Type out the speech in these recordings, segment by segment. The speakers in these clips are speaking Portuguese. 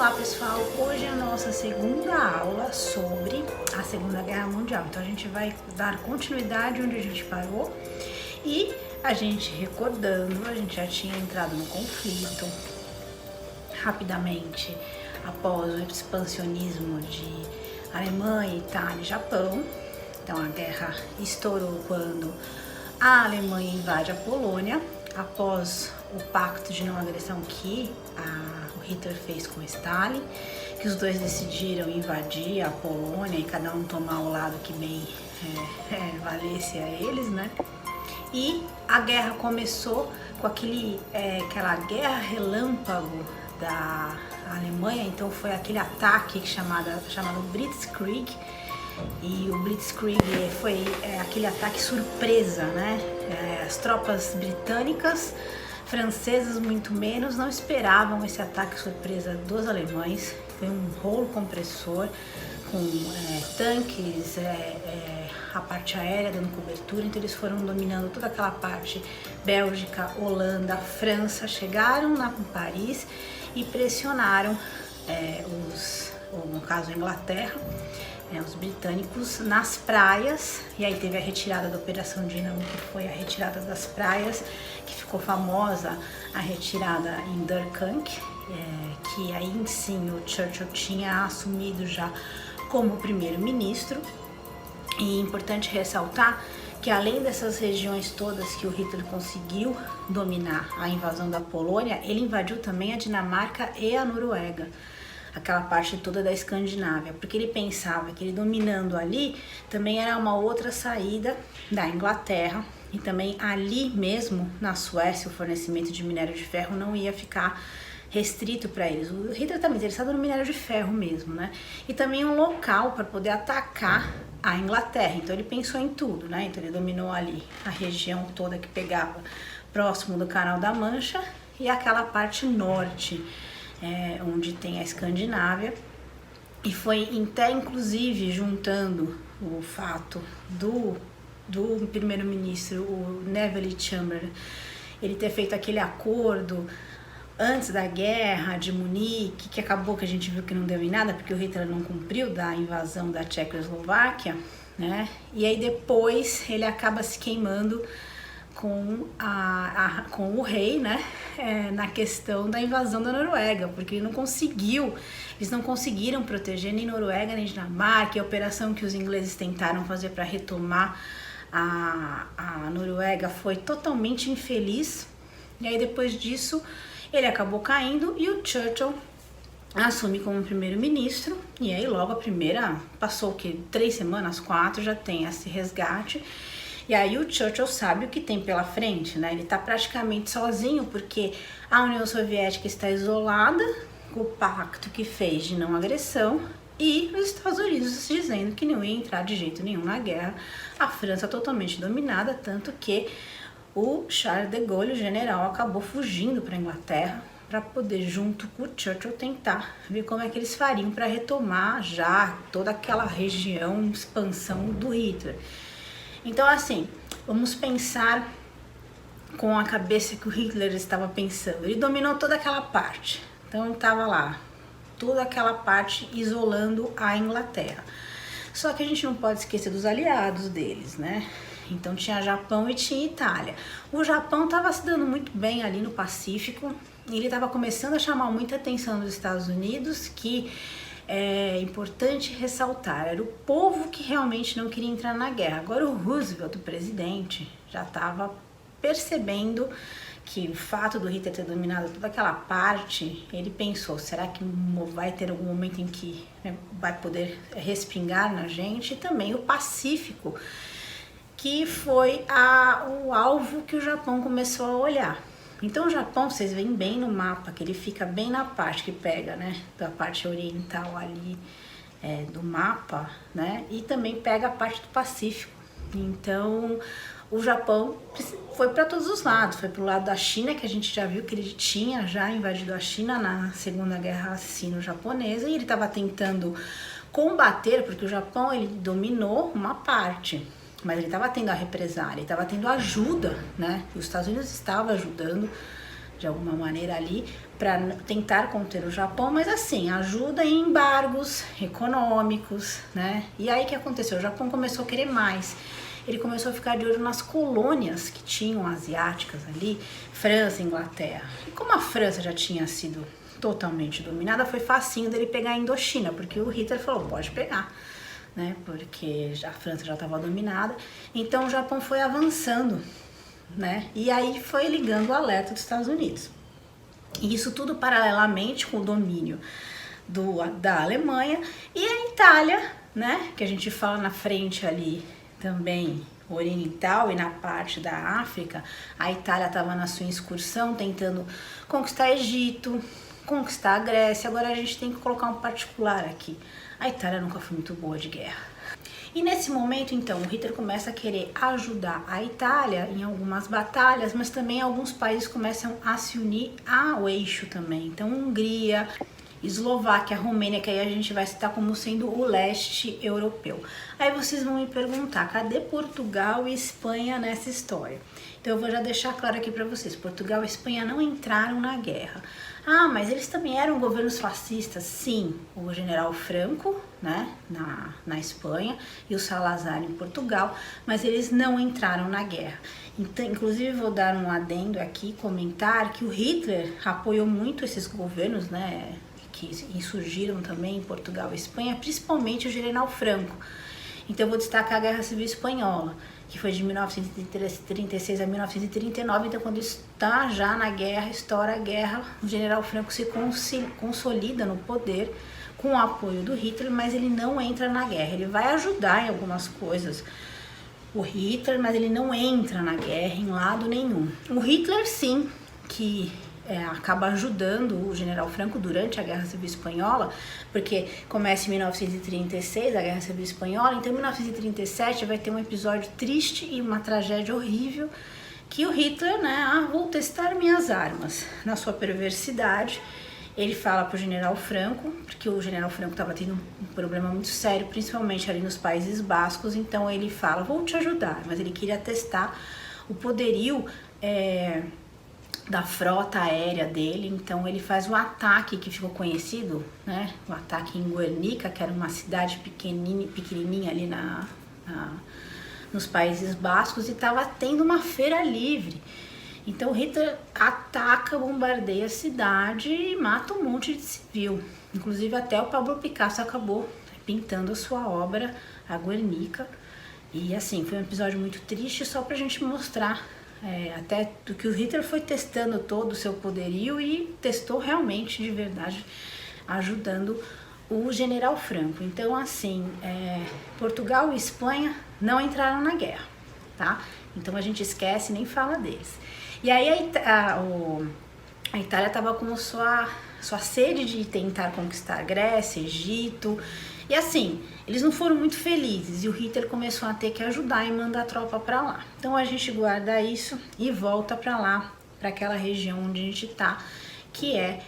Olá pessoal, hoje é a nossa segunda aula sobre a Segunda Guerra Mundial. Então a gente vai dar continuidade onde a gente parou e a gente recordando, a gente já tinha entrado no conflito rapidamente após o expansionismo de Alemanha, Itália e Japão. Então a guerra estourou quando a Alemanha invade a Polônia após o pacto de não agressão que o Hitler fez com Stalin, que os dois decidiram invadir a Polônia e cada um tomar o lado que bem valesse a eles, né? E a guerra começou com aquela guerra relâmpago da Alemanha. Então foi aquele ataque chamado Blitzkrieg. E o Blitzkrieg foi aquele ataque surpresa, né? As tropas britânicas, francesas muito menos, não esperavam esse ataque surpresa dos alemães. Foi um rolo compressor com tanques, a parte aérea dando cobertura. Então eles foram dominando toda aquela parte, Bélgica, Holanda, França, chegaram lá em Paris e pressionaram no caso a Inglaterra, os britânicos nas praias. E aí teve a retirada da Operação Dínamo, que foi a retirada das praias, que ficou famosa, a retirada em Dunkirk, que aí sim o Churchill tinha assumido já como primeiro-ministro. E é importante ressaltar que além dessas regiões todas que o Hitler conseguiu dominar a invasão da Polônia, ele invadiu também a Dinamarca e a Noruega, aquela parte toda da Escandinávia, porque ele pensava que ele dominando ali também era uma outra saída da Inglaterra, e também ali mesmo na Suécia o fornecimento de minério de ferro não ia ficar restrito para eles. O Hitler estava interessado no minério de ferro mesmo, né? E também um local para poder atacar a Inglaterra. Então ele pensou em tudo, né? Então ele dominou ali a região toda que pegava próximo do Canal da Mancha e aquela parte norte, onde tem a Escandinávia. E foi até inclusive juntando o fato do primeiro-ministro, o Neville Chamberlain, ele ter feito aquele acordo antes da guerra de Munique, que acabou que a gente viu que não deu em nada, porque o Hitler não cumpriu da invasão da Tchecoslováquia, né? E aí depois ele acaba se queimando com o rei, né? Na questão da invasão da Noruega, porque eles não conseguiram proteger nem Noruega nem Dinamarca. E a operação que os ingleses tentaram fazer para retomar a Noruega foi totalmente infeliz. E aí depois disso ele acabou caindo e o Churchill assume como primeiro-ministro. E aí logo passou o que? 3 semanas, 4, já tem esse resgate. E aí o Churchill sabe o que tem pela frente, né? Ele tá praticamente sozinho, porque a União Soviética está isolada com o pacto que fez de não agressão e os Estados Unidos dizendo que não ia entrar de jeito nenhum na guerra. A França totalmente dominada, tanto que o Charles de Gaulle, o general, acabou fugindo para a Inglaterra para poder, junto com o Churchill, tentar ver como é que eles fariam para retomar já toda aquela região, expansão do Hitler. Então, assim, vamos pensar com a cabeça que o Hitler estava pensando. Ele dominou toda aquela parte. Então, estava lá, toda aquela parte isolando a Inglaterra. Só que a gente não pode esquecer dos aliados deles, né? Então, tinha Japão e tinha Itália. O Japão estava se dando muito bem ali no Pacífico. E ele estava começando a chamar muita atenção dos Estados Unidos, que é importante ressaltar, era o povo que realmente não queria entrar na guerra. Agora o Roosevelt, o presidente, já estava percebendo que o fato do Hitler ter dominado toda aquela parte, ele pensou, será que vai ter algum momento em que vai poder respingar na gente? E também o Pacífico, que foi o alvo que o Japão começou a olhar. Então o Japão, vocês veem bem no mapa, que ele fica bem na parte que pega, né, da parte oriental ali do mapa, né, e também pega a parte do Pacífico. Então o Japão foi para todos os lados, foi para o lado da China, que a gente já viu que ele tinha já invadido a China na Segunda Guerra Sino-Japonesa, e ele estava tentando combater, porque o Japão ele dominou uma parte, mas ele estava tendo a represália, ele estava tendo ajuda, né? Os Estados Unidos estavam ajudando de alguma maneira ali para tentar conter o Japão, mas assim, ajuda em embargos econômicos, né? E aí o que aconteceu? O Japão começou a querer mais. Ele começou a ficar de olho nas colônias que tinham asiáticas ali, França, Inglaterra. E como a França já tinha sido totalmente dominada, foi facinho dele pegar a Indochina, porque o Hitler falou, pode pegar, né? Porque a França já estava dominada. Então o Japão foi avançando, né? E aí foi ligando o alerta dos Estados Unidos. E isso tudo paralelamente com o domínio da Alemanha e a Itália, né? Que a gente fala na frente ali também oriental e na parte da África. A Itália estava na sua excursão tentando conquistar Egito, conquistar a Grécia. Agora a gente tem que colocar um particular aqui. A Itália nunca foi muito boa de guerra. E nesse momento, então, o Hitler começa a querer ajudar a Itália em algumas batalhas, mas também alguns países começam a se unir ao eixo também. Então, Hungria, Eslováquia, Romênia, que aí a gente vai citar como sendo o leste europeu. Aí vocês vão me perguntar, cadê Portugal e Espanha nessa história? Então eu vou já deixar claro aqui para vocês, Portugal e Espanha não entraram na guerra. Ah, mas eles também eram governos fascistas? Sim, o general Franco, né, na Espanha, e o Salazar em Portugal, mas eles não entraram na guerra. Então, inclusive vou dar um adendo aqui, comentar que o Hitler apoiou muito esses governos, né, que insurgiram também em Portugal e Espanha, principalmente o general Franco. Então eu vou destacar a Guerra Civil Espanhola, que foi de 1936 a 1939, então quando está já na guerra, estoura a guerra, o general Franco se consolida no poder com o apoio do Hitler, mas ele não entra na guerra, ele vai ajudar em algumas coisas o Hitler, mas ele não entra na guerra em lado nenhum. O Hitler sim, que acaba ajudando o general Franco durante a Guerra Civil Espanhola, porque começa em 1936 a Guerra Civil Espanhola, então em 1937 vai ter um episódio triste e uma tragédia horrível, que o Hitler, né, vou testar minhas armas. Na sua perversidade, ele fala para o general Franco, porque o general Franco estava tendo um problema muito sério, principalmente ali nos Países Bascos, então ele fala, vou te ajudar, mas ele queria testar o poderio da frota aérea dele, então ele faz o ataque que ficou conhecido, né? O ataque em Guernica, que era uma cidade pequenininha ali nos Países Bascos, e estava tendo uma feira livre. Então Hitler ataca, bombardeia a cidade e mata um monte de civil. Inclusive até o Pablo Picasso acabou pintando a sua obra, a Guernica. E assim, foi um episódio muito triste, só pra gente mostrar até do que o Hitler foi testando todo o seu poderio e testou realmente de verdade, ajudando o general Franco. Então assim, Portugal e Espanha não entraram na guerra, tá? Então a gente esquece, nem fala deles. E aí a Itália estava com sua sede de tentar conquistar Grécia, Egito, e assim, eles não foram muito felizes e o Hitler começou a ter que ajudar e mandar tropa para lá. Então a gente guarda isso e volta para lá, para aquela região onde a gente tá, que é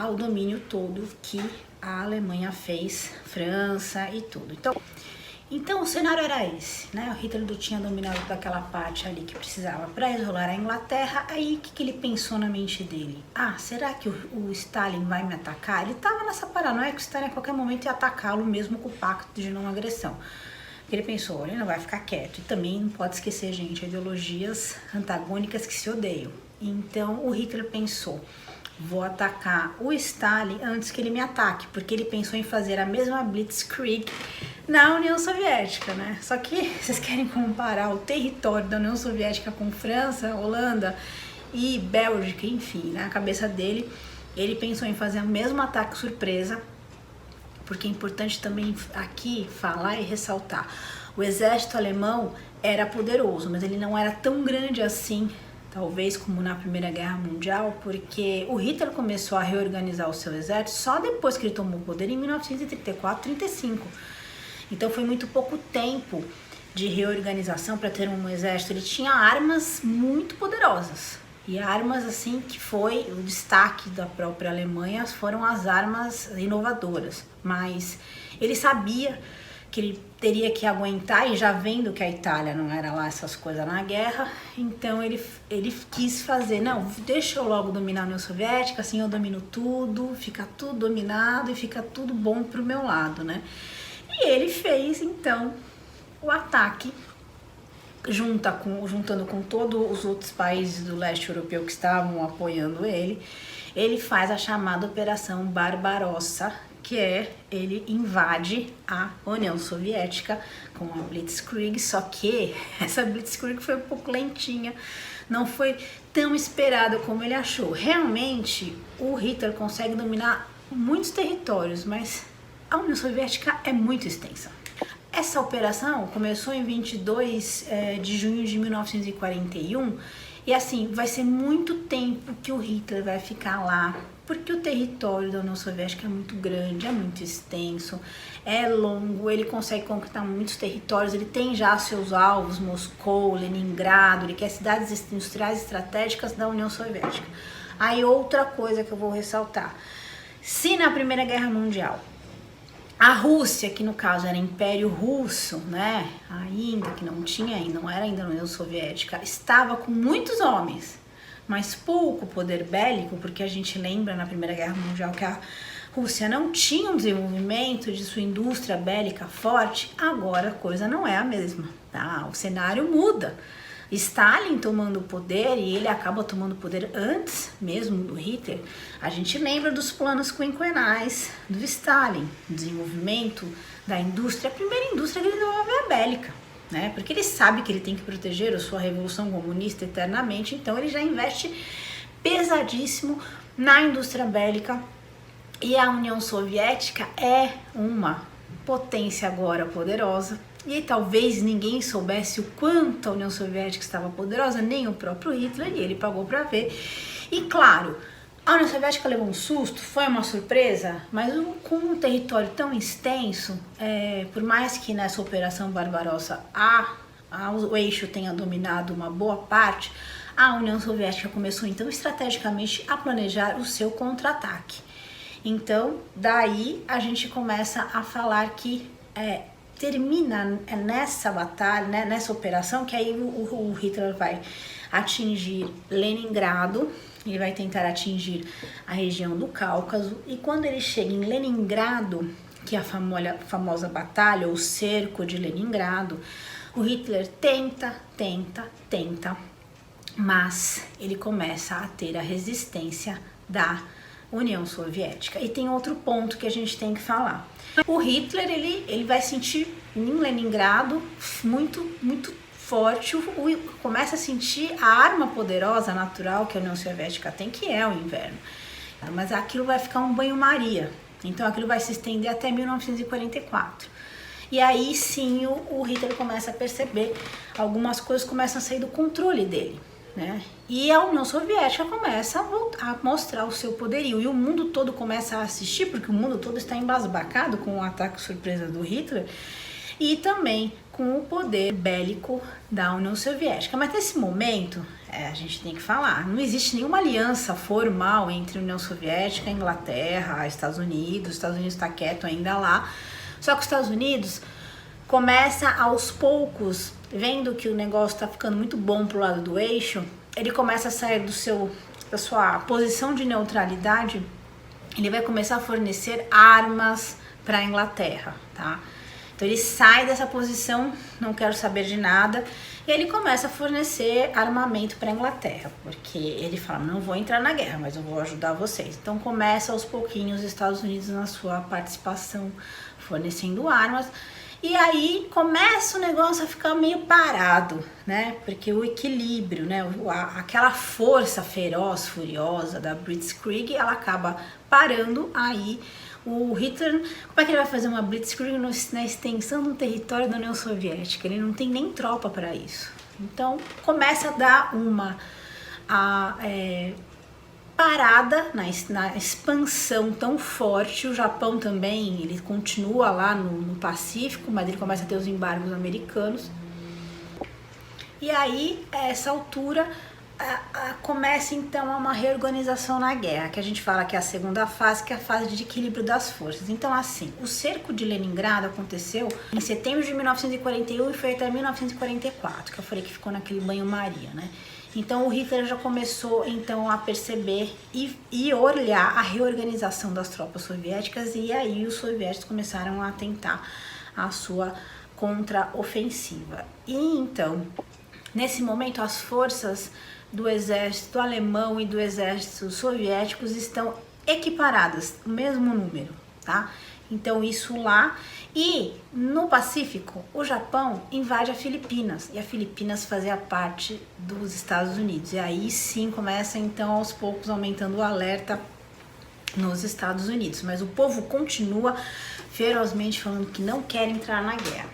o domínio todo que a Alemanha fez, França e tudo. Então o cenário era esse, né? O Hitler tinha dominado daquela parte ali que precisava para isolar a Inglaterra. Aí o que ele pensou na mente dele? Ah, será que o Stalin vai me atacar? Ele estava nessa paranoia que o Stalin a qualquer momento ia atacá-lo mesmo com o pacto de não agressão. Ele pensou, ele não vai ficar quieto. E também não pode esquecer, gente, ideologias antagônicas que se odeiam. Então o Hitler pensou, vou atacar o Stalin antes que ele me ataque, porque ele pensou em fazer a mesma Blitzkrieg na União Soviética, né? Só que vocês querem comparar o território da União Soviética com França, Holanda e Bélgica, enfim, na cabeça dele, ele pensou em fazer o mesmo ataque surpresa, porque é importante também aqui falar e ressaltar, o exército alemão era poderoso, mas ele não era tão grande assim, talvez como na Primeira Guerra Mundial, porque o Hitler começou a reorganizar o seu exército só depois que ele tomou o poder em 1934, 35. Então foi muito pouco tempo de reorganização para ter um exército. Ele tinha armas muito poderosas. E armas assim que foi o destaque da própria Alemanha foram as armas inovadoras. Mas ele sabia que ele teria que aguentar, e já vendo que a Itália não era lá essas coisas na guerra, então ele quis fazer, não, deixa eu logo dominar a União Soviética, assim eu domino tudo, fica tudo dominado e fica tudo bom pro meu lado, né? E ele fez, então, o ataque, juntando com todos os outros países do leste europeu que estavam apoiando ele faz a chamada Operação Barbarossa, que é, ele invade a União Soviética com a Blitzkrieg, só que essa Blitzkrieg foi um pouco lentinha, não foi tão esperada como ele achou. Realmente, o Hitler consegue dominar muitos territórios, mas a União Soviética é muito extensa. Essa operação começou em 22 de junho de 1941 e assim, vai ser muito tempo que o Hitler vai ficar lá, porque o território da União Soviética é muito grande, é muito extenso, é longo, ele consegue conquistar muitos territórios, ele tem já seus alvos, Moscou, Leningrado, ele quer cidades industriais estratégicas da União Soviética. Aí outra coisa que eu vou ressaltar, se na Primeira Guerra Mundial a Rússia, que no caso era Império Russo, né, ainda que não era ainda a União Soviética, estava com muitos homens, mas pouco poder bélico, porque a gente lembra na Primeira Guerra Mundial que a Rússia não tinha um desenvolvimento de sua indústria bélica forte, agora a coisa não é a mesma, tá? O cenário muda. Stalin tomando o poder, e ele acaba tomando o poder antes mesmo do Hitler. A gente lembra dos planos quinquenais do Stalin, desenvolvimento da indústria, a primeira indústria que ele desenvolve é a bélica, né? Porque ele sabe que ele tem que proteger a sua revolução comunista eternamente, então ele já investe pesadíssimo na indústria bélica, e a União Soviética é uma potência agora poderosa. E talvez ninguém soubesse o quanto a União Soviética estava poderosa, nem o próprio Hitler, e ele pagou para ver. E claro, a União Soviética levou um susto, foi uma surpresa, mas com um território tão extenso, por mais que nessa Operação Barbarossa o eixo tenha dominado uma boa parte, a União Soviética começou então estrategicamente a planejar o seu contra-ataque. Então, daí a gente começa a falar que termina nessa batalha, né, nessa operação, que aí o Hitler vai atingir Leningrado, ele vai tentar atingir a região do Cáucaso, e quando ele chega em Leningrado, que é a famosa batalha, ou cerco de Leningrado, o Hitler tenta, mas ele começa a ter a resistência da União Soviética. E tem outro ponto que a gente tem que falar. O Hitler, ele vai sentir em Leningrado muito forte, começa a sentir a arma poderosa natural que a União Soviética tem, que é o inverno. Mas aquilo vai ficar um banho-maria, então aquilo vai se estender até 1944. E aí sim o Hitler começa a perceber, algumas coisas começam a sair do controle dele, né? E a União Soviética começa a mostrar o seu poderio, e o mundo todo começa a assistir, porque o mundo todo está embasbacado com o ataque surpresa do Hitler e também com o poder bélico da União Soviética. Mas nesse momento, a gente tem que falar, não existe nenhuma aliança formal entre a União Soviética, a Inglaterra, Estados Unidos está quieto ainda lá, só que os Estados Unidos começa aos poucos, vendo que o negócio está ficando muito bom pro lado do eixo, ele começa a sair da sua posição de neutralidade, ele vai começar a fornecer armas para a Inglaterra, tá? Então ele sai dessa posição, não quero saber de nada, e ele começa a fornecer armamento para a Inglaterra, porque ele fala, não vou entrar na guerra, mas eu vou ajudar vocês. Então começa aos pouquinhos os Estados Unidos na sua participação, fornecendo armas, e aí começa o negócio a ficar meio parado, né? Porque o equilíbrio, né? Aquela força feroz, furiosa da Blitzkrieg, ela acaba parando. Aí o Hitler, como é que ele vai fazer uma Blitzkrieg na extensão do território da União Soviética? Ele não tem nem tropa para isso. Então começa a dar uma parada na expansão tão forte. O Japão também, ele continua lá no Pacífico, mas ele começa a ter os embargos americanos. E aí, a essa altura, começa então uma reorganização na guerra, que a gente fala que é a segunda fase, que é a fase de equilíbrio das forças. Então, assim, o cerco de Leningrado aconteceu em setembro de 1941 e foi até 1944, que eu falei que ficou naquele banho-maria, né? Então, o Hitler já começou então a perceber e olhar a reorganização das tropas soviéticas, e aí os soviéticos começaram a tentar a sua contra-ofensiva. E então, nesse momento, as forças do exército alemão e do exército soviéticos estão equiparadas, o mesmo número, tá? Então isso lá. E no Pacífico, o Japão invade a Filipinas, e a Filipinas fazia parte dos Estados Unidos. E aí sim começa então aos poucos aumentando o alerta nos Estados Unidos, mas o povo continua ferozmente falando que não quer entrar na guerra.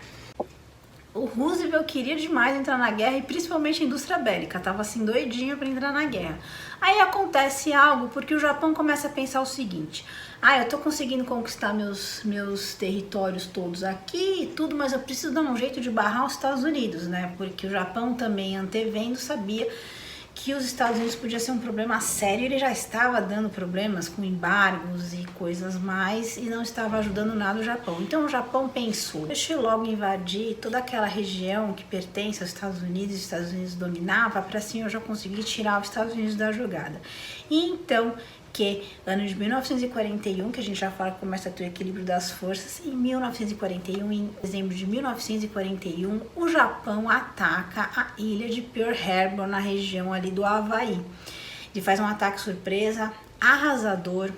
O Roosevelt queria demais entrar na guerra, e principalmente a indústria bélica, tava assim doidinho para entrar na guerra. Aí acontece algo, porque o Japão começa a pensar o seguinte: eu tô conseguindo conquistar meus territórios todos aqui e tudo, mas eu preciso dar um jeito de barrar os Estados Unidos, né? Porque o Japão também, antevendo, sabia que os Estados Unidos podia ser um problema sério. Ele já estava dando problemas com embargos e coisas mais, e não estava ajudando nada o Japão. Então o Japão pensou: deixa eu logo invadir toda aquela região que pertence aos Estados Unidos, os Estados Unidos dominava, para assim eu já conseguir tirar os Estados Unidos da jogada. E então, que ano de 1941, que a gente já fala que começa a ter o equilíbrio das forças, em 1941, em dezembro de 1941, o Japão ataca a ilha de Pearl Harbor, na região ali do Havaí. Ele faz um ataque surpresa, arrasador,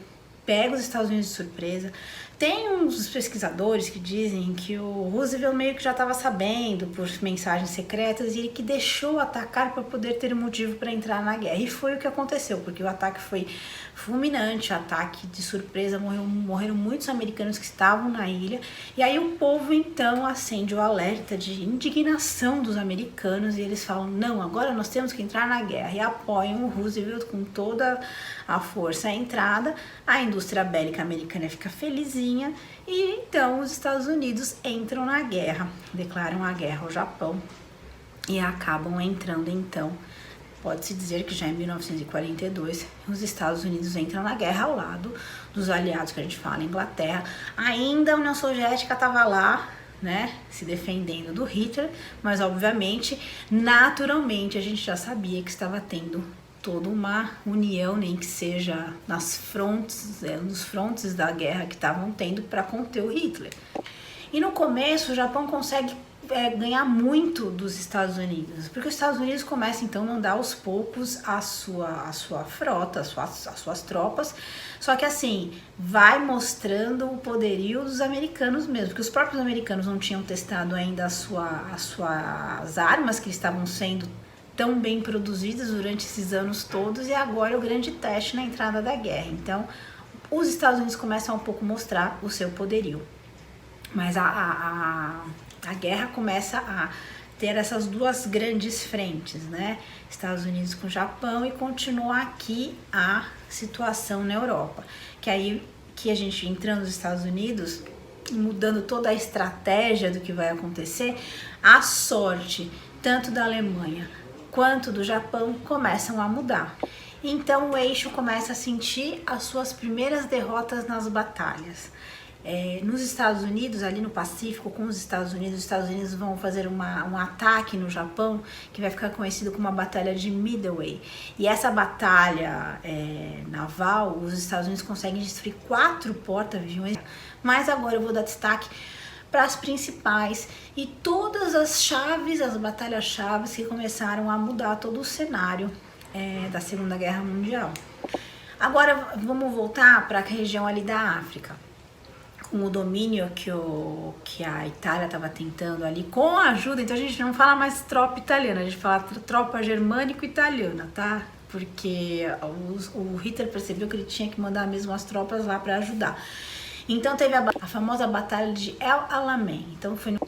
pega os Estados Unidos de surpresa. Tem uns pesquisadores que dizem que o Roosevelt meio que já estava sabendo por mensagens secretas, e ele que deixou atacar para poder ter um motivo para entrar na guerra. E foi o que aconteceu, porque o ataque foi fulminante, ataque de surpresa, morreram muitos americanos que estavam na ilha. E aí o povo então acende o alerta de indignação dos americanos, e eles falam: não, agora nós temos que entrar na guerra, e apoiam o Roosevelt com toda a força à entrada. A indústria bélica americana fica felizinha, e então os Estados Unidos entram na guerra, declaram a guerra ao Japão e acabam entrando então. Pode-se dizer que já em 1942 os Estados Unidos entram na guerra ao lado dos aliados, que a gente fala, Inglaterra. Ainda a União Soviética estava lá, né, se defendendo do Hitler, mas obviamente, naturalmente, a gente já sabia que estava tendo toda uma união, nem que seja nos frontes da guerra que estavam tendo para conter o Hitler. E no começo o Japão consegue ganhar muito dos Estados Unidos, porque os Estados Unidos começam então a mandar aos poucos a sua frota, as suas tropas, só que assim, vai mostrando o poderio dos americanos mesmo, porque os próprios americanos não tinham testado ainda as suas armas, que estavam sendo tão bem produzidas durante esses anos todos, e agora é o grande teste na entrada da guerra. Então, os Estados Unidos começam a um pouco mostrar o seu poderio. Mas a guerra começa a ter essas duas grandes frentes, né? Estados Unidos com o Japão, e continua aqui a situação na Europa. Que aí que a gente entrando nos Estados Unidos, mudando toda a estratégia do que vai acontecer, a sorte tanto da Alemanha quanto do Japão começam a mudar. Então o eixo começa a sentir as suas primeiras derrotas nas batalhas. Nos Estados Unidos, ali no Pacífico, com os Estados Unidos vão fazer um ataque no Japão, que vai ficar conhecido como a Batalha de Midway. E essa batalha naval, os Estados Unidos conseguem destruir 4 porta-aviões, mas agora eu vou dar destaque para as principais e todas as chaves, as batalhas-chaves que começaram a mudar todo o cenário da Segunda Guerra Mundial. Agora vamos voltar para a região ali da África, com o domínio que a Itália estava tentando ali, com a ajuda. Então a gente não fala mais tropa italiana, a gente fala tropa germânico-italiana, tá? Porque o Hitler percebeu que ele tinha que mandar mesmo as tropas lá para ajudar. Então teve a famosa Batalha de El Alamein. Então foi no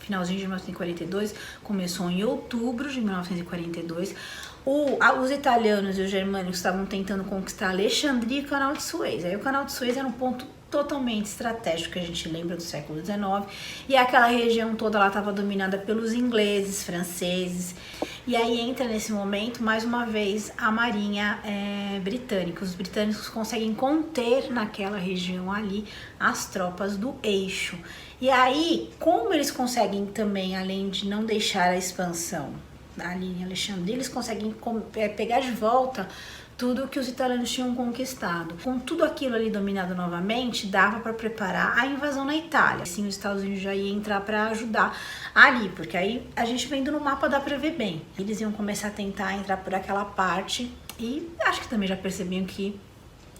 finalzinho de 1942, começou em outubro de 1942. Os italianos e os germânicos estavam tentando conquistar Alexandria e o Canal de Suez. Aí o Canal de Suez era um ponto totalmente estratégico que a gente lembra do século XIX, e aquela região toda lá estava dominada pelos ingleses, franceses, e aí entra nesse momento mais uma vez a marinha britânica. Os britânicos conseguem conter naquela região ali as tropas do eixo, e aí como eles conseguem também, além de não deixar a expansão ali em Alexandria, eles conseguem pegar de volta tudo que os italianos tinham conquistado. Com tudo aquilo ali dominado novamente, dava para preparar a invasão na Itália. Assim, os Estados Unidos já iam entrar para ajudar ali, porque aí a gente vendo no mapa dá para ver bem. Eles iam começar a tentar entrar por aquela parte, e acho que também já percebiam que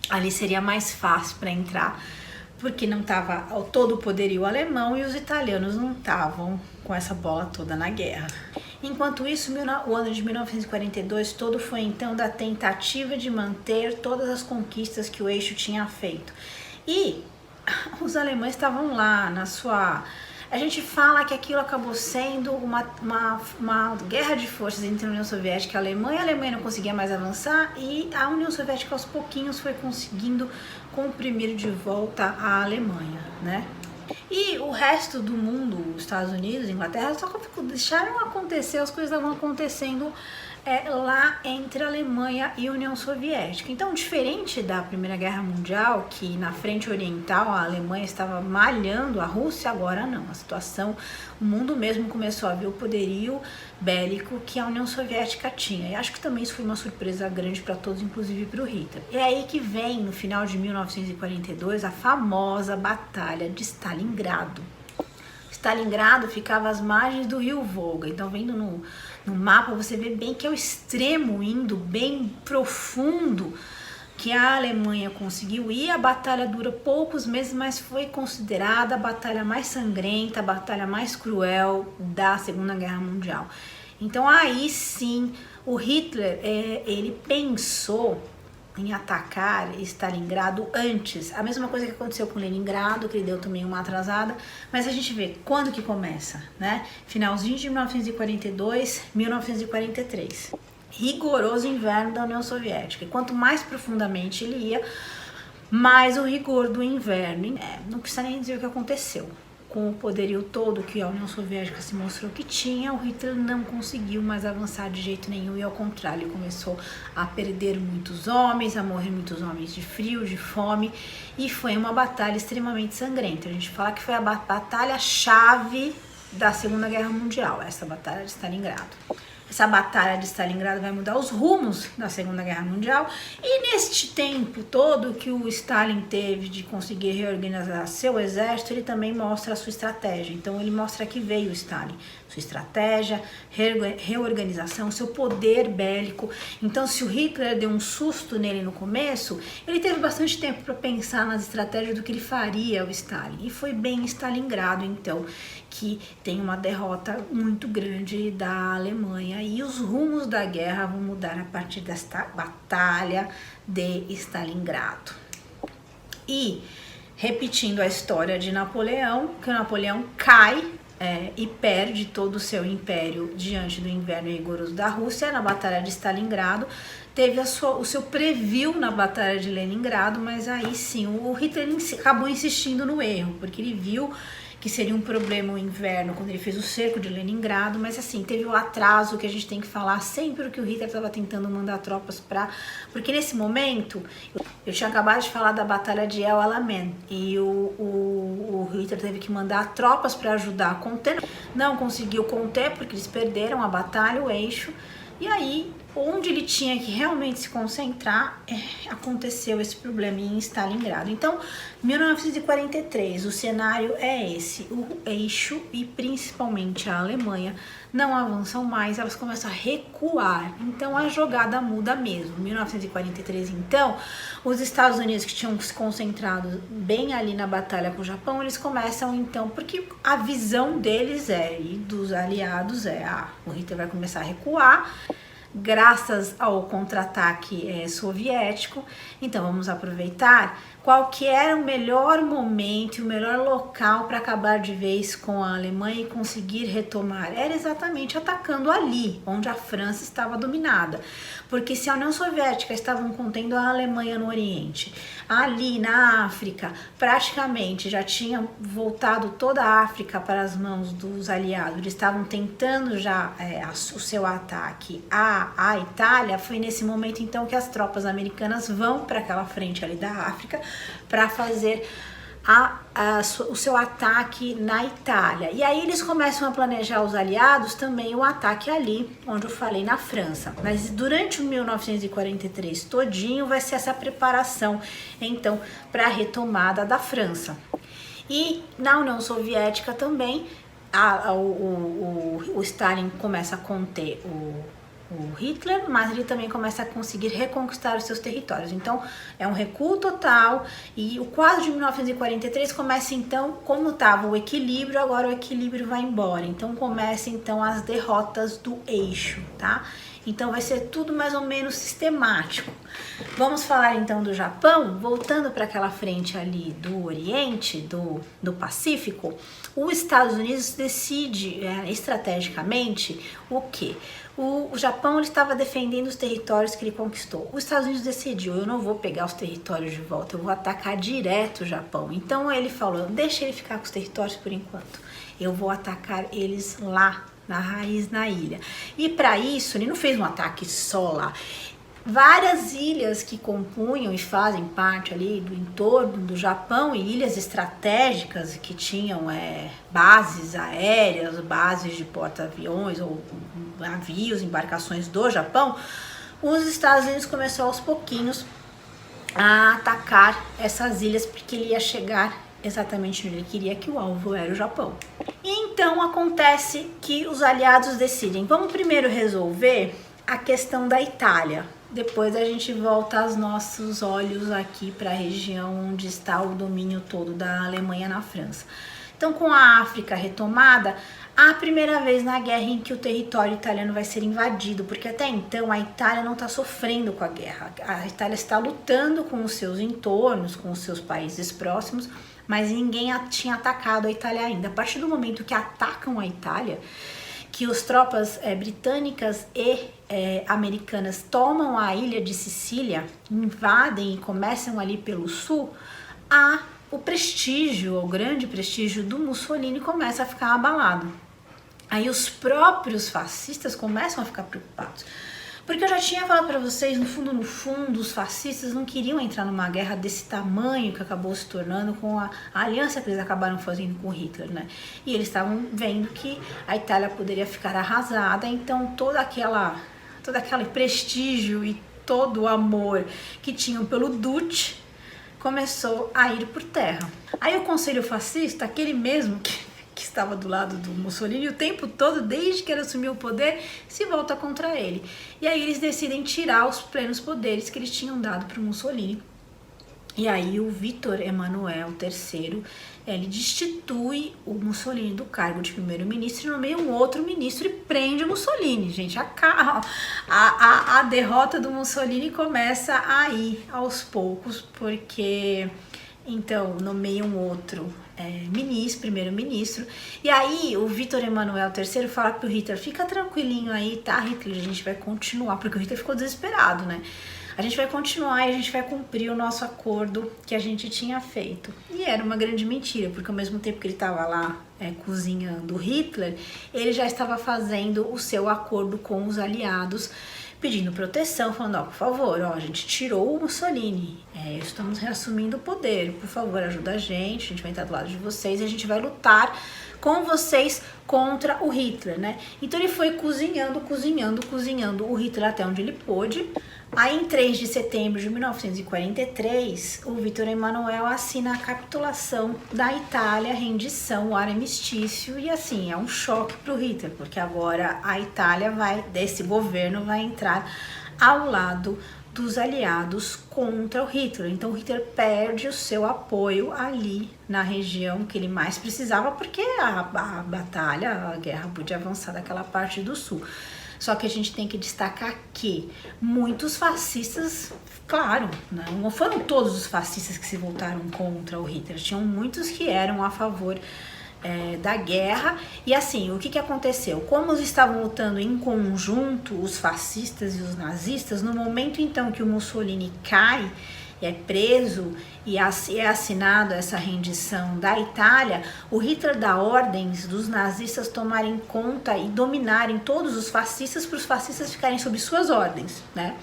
ali seria mais fácil para entrar, porque não estava todo o poderio alemão e os italianos não estavam com essa bola toda na guerra. Enquanto isso, o ano de 1942 todo foi então da tentativa de manter todas as conquistas que o eixo tinha feito. E os alemães estavam lá na sua... A gente fala que aquilo acabou sendo uma guerra de forças entre a União Soviética e a Alemanha não conseguia mais avançar, e a União Soviética aos pouquinhos foi conseguindo comprimir de volta a Alemanha, né? E o resto do mundo, os Estados Unidos, Inglaterra, só deixaram acontecer, as coisas estavam acontecendo lá entre a Alemanha e a União Soviética. Então, diferente da Primeira Guerra Mundial, que na frente oriental a Alemanha estava malhando a Rússia, agora não. A situação, o mundo mesmo começou a ver o poderio bélico que a União Soviética tinha. E acho que também isso foi uma surpresa grande para todos, inclusive para o Hitler. E é aí que vem, no final de 1942, a famosa Batalha de Stalingrado. Stalingrado ficava às margens do rio Volga, então vendo no mapa você vê bem que é o extremo indo bem profundo que a Alemanha conseguiu ir. A batalha dura poucos meses, mas foi considerada a batalha mais sangrenta, a batalha mais cruel da Segunda Guerra Mundial. Então aí sim o Hitler ele pensou em atacar Stalingrado antes. A mesma coisa que aconteceu com Leningrado, que ele deu também uma atrasada, mas a gente vê quando que começa, né? Finalzinho de 1942, 1943. Rigoroso inverno da União Soviética. E quanto mais profundamente ele ia, mais o rigor do inverno. Não precisa nem dizer o que aconteceu. Com o poderio todo que a União Soviética se mostrou que tinha, o Hitler não conseguiu mais avançar de jeito nenhum, e ao contrário, ele começou a perder muitos homens, a morrer muitos homens de frio, de fome, e foi uma batalha extremamente sangrenta. A gente fala que foi a batalha-chave da Segunda Guerra Mundial, essa batalha de Stalingrado. Essa batalha de Stalingrado vai mudar os rumos da Segunda Guerra Mundial, e neste tempo todo que o Stalin teve de conseguir reorganizar seu exército, ele também mostra a sua estratégia. Então ele mostra que veio o Stalin, sua estratégia, reorganização, seu poder bélico. Então se o Hitler deu um susto nele no começo, ele teve bastante tempo para pensar nas estratégias do que ele faria ao Stalin, e foi bem em Stalingrado então que tem uma derrota muito grande da Alemanha, e os rumos da guerra vão mudar a partir desta batalha de Stalingrado. E repetindo a história de Napoleão, que o Napoleão cai e perde todo o seu império diante do inverno rigoroso da Rússia na batalha de Stalingrado. Teve o seu preview na batalha de Leningrado, mas aí sim o Hitler acabou insistindo no erro, porque ele viu que seria um problema o inverno quando ele fez o cerco de Leningrado, mas assim, teve o atraso que a gente tem que falar sempre, o que o Hitler estava tentando mandar tropas para... Porque nesse momento, eu tinha acabado de falar da batalha de El Alamein, e o Hitler teve que mandar tropas para ajudar a conter. Não conseguiu conter porque eles perderam a batalha, o eixo, e aí, onde ele tinha que realmente se concentrar, aconteceu esse problema em Stalingrado. Então, 1943, o cenário é esse: o eixo e principalmente a Alemanha não avançam mais, elas começam a recuar. Então a jogada muda mesmo. 1943, então, os Estados Unidos, que tinham se concentrado bem ali na batalha com o Japão, eles começam então, porque a visão deles e dos aliados o Hitler vai começar a recuar, graças ao contra-ataque soviético. Então vamos aproveitar qual que era o melhor momento e o melhor local para acabar de vez com a Alemanha e conseguir retomar. Era exatamente atacando ali, onde a França estava dominada. Porque se a União Soviética estavam contendo a Alemanha no Oriente, ali na África, praticamente já tinha voltado toda a África para as mãos dos aliados, eles estavam tentando já o seu ataque à Itália. Foi nesse momento então que as tropas americanas vão para aquela frente ali da África para fazer o seu ataque na Itália. E aí eles começam a planejar, os aliados, também o ataque ali, onde eu falei, na França. Mas durante o 1943 todinho vai ser essa preparação, então, para a retomada da França. E na União Soviética também, o Stalin começa a conter o Hitler, mas ele também começa a conseguir reconquistar os seus territórios. Então é um recuo total, e o quadro de 1943 começa então, como estava o equilíbrio, agora o equilíbrio vai embora. Então começa então as derrotas do eixo, tá? Então vai ser tudo mais ou menos sistemático. Vamos falar então do Japão, voltando para aquela frente ali do Oriente, do Pacífico. Os Estados Unidos decide estrategicamente o quê? O Japão ele estava defendendo os territórios que ele conquistou. Os Estados Unidos decidiu, eu não vou pegar os territórios de volta, eu vou atacar direto o Japão. Então ele falou, deixa ele ficar com os territórios por enquanto. Eu vou atacar eles lá, na raiz, na ilha. E para isso, ele não fez um ataque só lá. Várias ilhas que compunham e fazem parte ali do entorno do Japão, e ilhas estratégicas que tinham bases aéreas, bases de porta-aviões ou navios, embarcações do Japão, os Estados Unidos começou aos pouquinhos a atacar essas ilhas, porque ele ia chegar exatamente onde ele queria, que o alvo era o Japão. E então acontece que os aliados decidem, vamos primeiro resolver a questão da Itália, depois a gente volta os nossos olhos aqui para a região onde está o domínio todo da Alemanha na França. Então, com a África retomada, a primeira vez na guerra em que o território italiano vai ser invadido, porque até então a Itália não está sofrendo com a guerra. A Itália está lutando com os seus entornos, com os seus países próximos, mas ninguém tinha atacado a Itália ainda. A partir do momento que atacam a Itália, que as tropas britânicas e americanas tomam a ilha de Sicília, invadem e começam ali pelo sul, o prestígio, o grande prestígio do Mussolini começa a ficar abalado. Aí os próprios fascistas começam a ficar preocupados. Porque eu já tinha falado para vocês, no fundo, os fascistas não queriam entrar numa guerra desse tamanho que acabou se tornando com a aliança que eles acabaram fazendo com Hitler, né? E eles estavam vendo que a Itália poderia ficar arrasada, então todo aquele prestígio e todo o amor que tinham pelo Duce começou a ir por terra. Aí o Conselho Fascista, aquele mesmo que estava do lado do Mussolini o tempo todo, desde que ele assumiu o poder, se volta contra ele. E aí eles decidem tirar os plenos poderes que eles tinham dado para o Mussolini. E aí o Vítor Emanuel III, ele destitui o Mussolini do cargo de primeiro-ministro e nomeia um outro ministro e prende o Mussolini. Gente, a derrota do Mussolini começa a ir aos poucos, porque então nomeia um outro primeiro-ministro, e aí o Vítor Emanuel III fala pro Hitler, fica tranquilinho aí, tá, Hitler, a gente vai continuar, porque o Hitler ficou desesperado, né? A gente vai continuar e a gente vai cumprir o nosso acordo que a gente tinha feito. E era uma grande mentira, porque ao mesmo tempo que ele estava lá cozinhando o Hitler, ele já estava fazendo o seu acordo com os aliados, pedindo proteção, falando, por favor, a gente tirou o Mussolini, estamos reassumindo o poder, por favor, ajuda a gente vai entrar do lado de vocês e a gente vai lutar com vocês contra o Hitler, né? Então ele foi cozinhando o Hitler até onde ele pôde. Aí em 3 de setembro de 1943, o Vítor Emanuel assina a capitulação da Itália, a rendição, o armistício, e assim, é um choque para o Hitler, porque agora a Itália desse governo vai entrar ao lado dos aliados contra o Hitler. Então o Hitler perde o seu apoio ali na região que ele mais precisava, porque a guerra podia avançar daquela parte do sul. Só que a gente tem que destacar que muitos fascistas, claro, não foram todos os fascistas que se voltaram contra o Hitler, tinham muitos que eram a favor da guerra. E assim, o que aconteceu? Como eles estavam lutando em conjunto, os fascistas e os nazistas, no momento então que o Mussolini cai, é preso e é assinado essa rendição da Itália, o Hitler dá ordens dos nazistas tomarem conta e dominarem todos os fascistas para os fascistas ficarem sob suas ordens, né?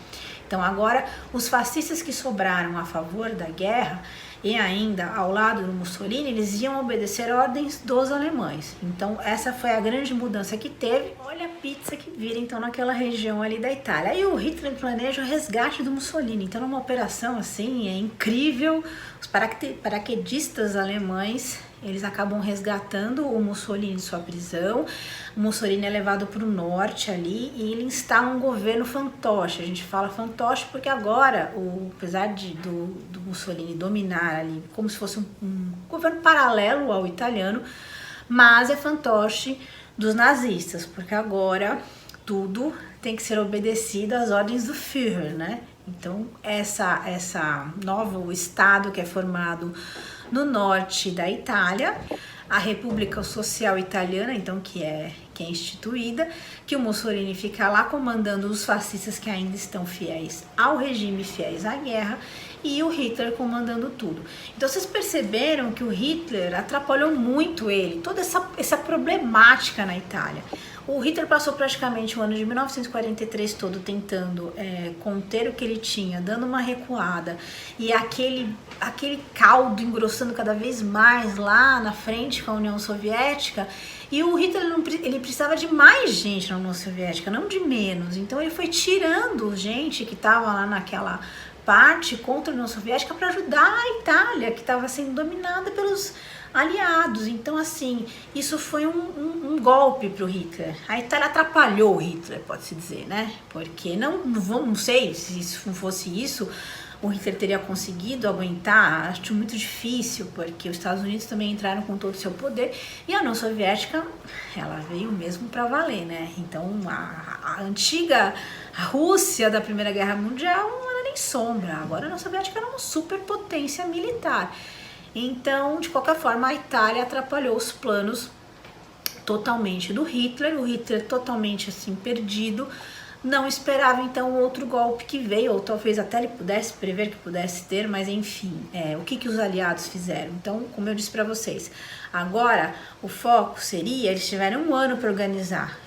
Então agora os fascistas que sobraram a favor da guerra e ainda ao lado do Mussolini, eles iam obedecer ordens dos alemães. Então essa foi a grande mudança que teve. Olha a pizza que vira então naquela região ali da Itália. Aí o Hitler planeja o resgate do Mussolini. Então numa operação assim, é incrível. Os paraquedistas alemães, eles acabam resgatando o Mussolini de sua prisão. O Mussolini é levado para o norte ali e ele instala um governo fantoche. A gente fala fantoche porque agora, apesar do Mussolini dominar ali como se fosse um governo paralelo ao italiano, mas é fantoche dos nazistas, porque agora tudo tem que ser obedecido às ordens do Führer, né? Então, essa novo estado que é formado no norte da Itália, a República Social Italiana, então que é instituída, que o Mussolini fica lá comandando os fascistas que ainda estão fiéis ao regime, fiéis à guerra, e o Hitler comandando tudo. Então vocês perceberam que o Hitler atrapalhou muito toda essa problemática na Itália. O Hitler passou praticamente o ano de 1943 todo tentando conter o que ele tinha, dando uma recuada, e aquele caldo engrossando cada vez mais lá na frente com a União Soviética. E o Hitler ele precisava de mais gente na União Soviética, não de menos. Então ele foi tirando gente que estava lá naquela parte contra a União Soviética para ajudar a Itália, que estava sendo dominada pelos aliados. Então assim, isso foi um golpe para o Hitler. A Itália atrapalhou o Hitler, pode-se dizer, né? Porque não sei se isso não fosse isso, o Hitler teria conseguido aguentar. Acho muito difícil, porque os Estados Unidos também entraram com todo o seu poder e a União Soviética, ela veio mesmo para valer, né? Então a antiga Rússia da Primeira Guerra Mundial não era nem sombra. Agora a União Soviética era uma superpotência militar. Então, de qualquer forma, a Itália atrapalhou os planos totalmente do Hitler. O Hitler totalmente assim perdido, não esperava então outro golpe que veio, ou talvez até ele pudesse prever que pudesse ter, mas enfim, o que os aliados fizeram? Então, como eu disse para vocês, agora o foco seria, eles tiveram um ano para organizar,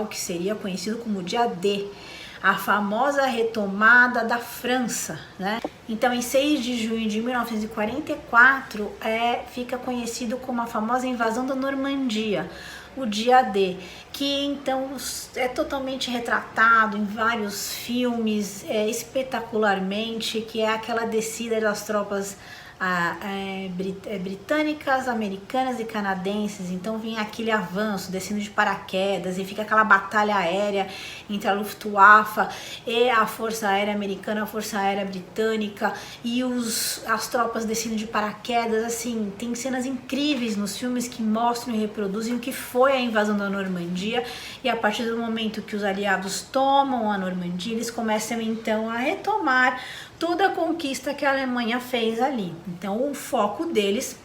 o que seria conhecido como dia D, a famosa retomada da França, né? Então, em 6 de junho de 1944, fica conhecido como a famosa invasão da Normandia, o dia D, que então é totalmente retratado em vários filmes, espetacularmente, que é aquela descida das tropas britânicas, americanas e canadenses. Então vem aquele avanço, descendo de paraquedas, e fica aquela batalha aérea entre a Luftwaffe e a Força Aérea Americana, a Força Aérea Britânica, e as tropas descendo de paraquedas. Assim, tem cenas incríveis nos filmes que mostram e reproduzem o que foi a invasão da Normandia, e a partir do momento que os aliados tomam a Normandia, eles começam então a retomar toda a conquista que a Alemanha fez ali. Então o foco deles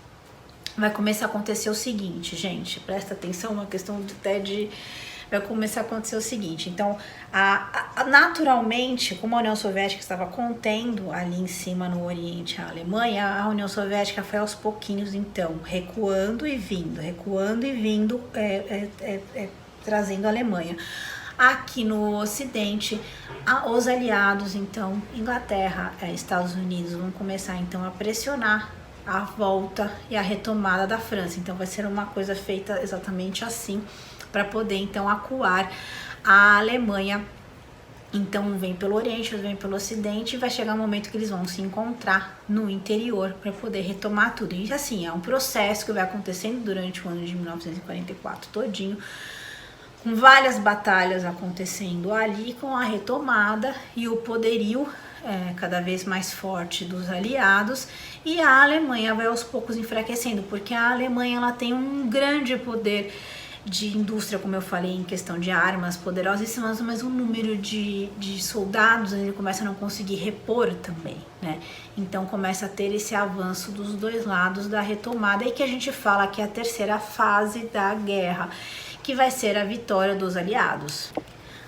vai começar a acontecer o seguinte, gente, presta atenção, uma questão vai começar a acontecer o seguinte. Então, naturalmente, como a União Soviética estava contendo ali em cima no Oriente a Alemanha, a União Soviética foi aos pouquinhos, então, recuando e vindo, trazendo a Alemanha. Aqui no Ocidente, os aliados, então, Inglaterra, Estados Unidos, vão começar então a pressionar a volta e a retomada da França. Então vai ser uma coisa feita exatamente assim, para poder então acuar a Alemanha. Então vem pelo Oriente, vem pelo Ocidente, e vai chegar um momento que eles vão se encontrar no interior para poder retomar tudo. E assim, é um processo que vai acontecendo durante o ano de 1944 todinho, com várias batalhas acontecendo ali, com a retomada e o poderio cada vez mais forte dos aliados, e a Alemanha vai aos poucos enfraquecendo, porque a Alemanha ela tem um grande poder de indústria, como eu falei, em questão de armas poderosíssimas, mas o número de soldados ele começa a não conseguir repor também, né? Então começa a ter esse avanço dos dois lados da retomada, e que a gente fala que é a terceira fase da guerra, que vai ser a vitória dos aliados.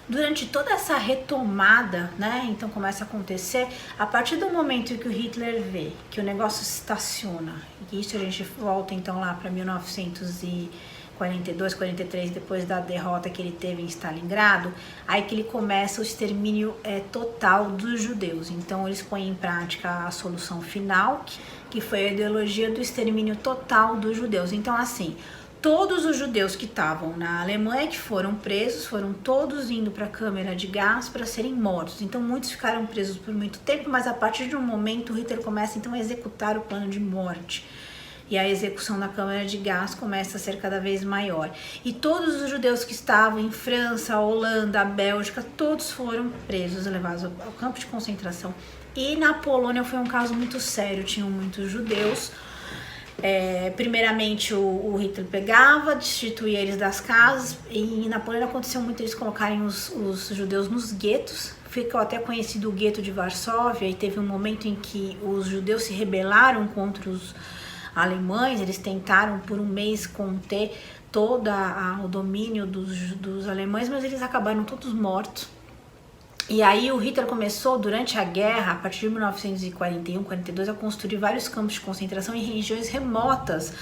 Durante toda essa retomada, né, então começa a acontecer, a partir do momento que o Hitler vê que o negócio se estaciona, e isso a gente volta então lá para 1942, 43, depois da derrota que ele teve em Stalingrado, aí que ele começa o extermínio total dos judeus. Então eles põem em prática a solução final, que foi a ideologia do extermínio total dos judeus. Então assim, todos os judeus que estavam na Alemanha, que foram presos, foram todos indo para a câmara de gás para serem mortos. Então muitos ficaram presos por muito tempo, mas a partir de um momento o Hitler começa então a executar o plano de morte. E a execução da câmara de gás começa a ser cada vez maior. E todos os judeus que estavam em França, Holanda, Bélgica, todos foram presos, levados ao campo de concentração. E na Polônia foi um caso muito sério, tinham muitos judeus. Primeiramente o Hitler pegava, destituía eles das casas, e na Polônia aconteceu muito eles colocarem os judeus nos guetos. Ficou até conhecido o gueto de Varsóvia, e teve um momento em que os judeus se rebelaram contra os alemães. Eles tentaram por um mês conter todo o domínio dos alemães, mas eles acabaram todos mortos. E aí o Hitler começou, durante a guerra, a partir de 1941, 42, a construir vários campos de concentração em regiões remotas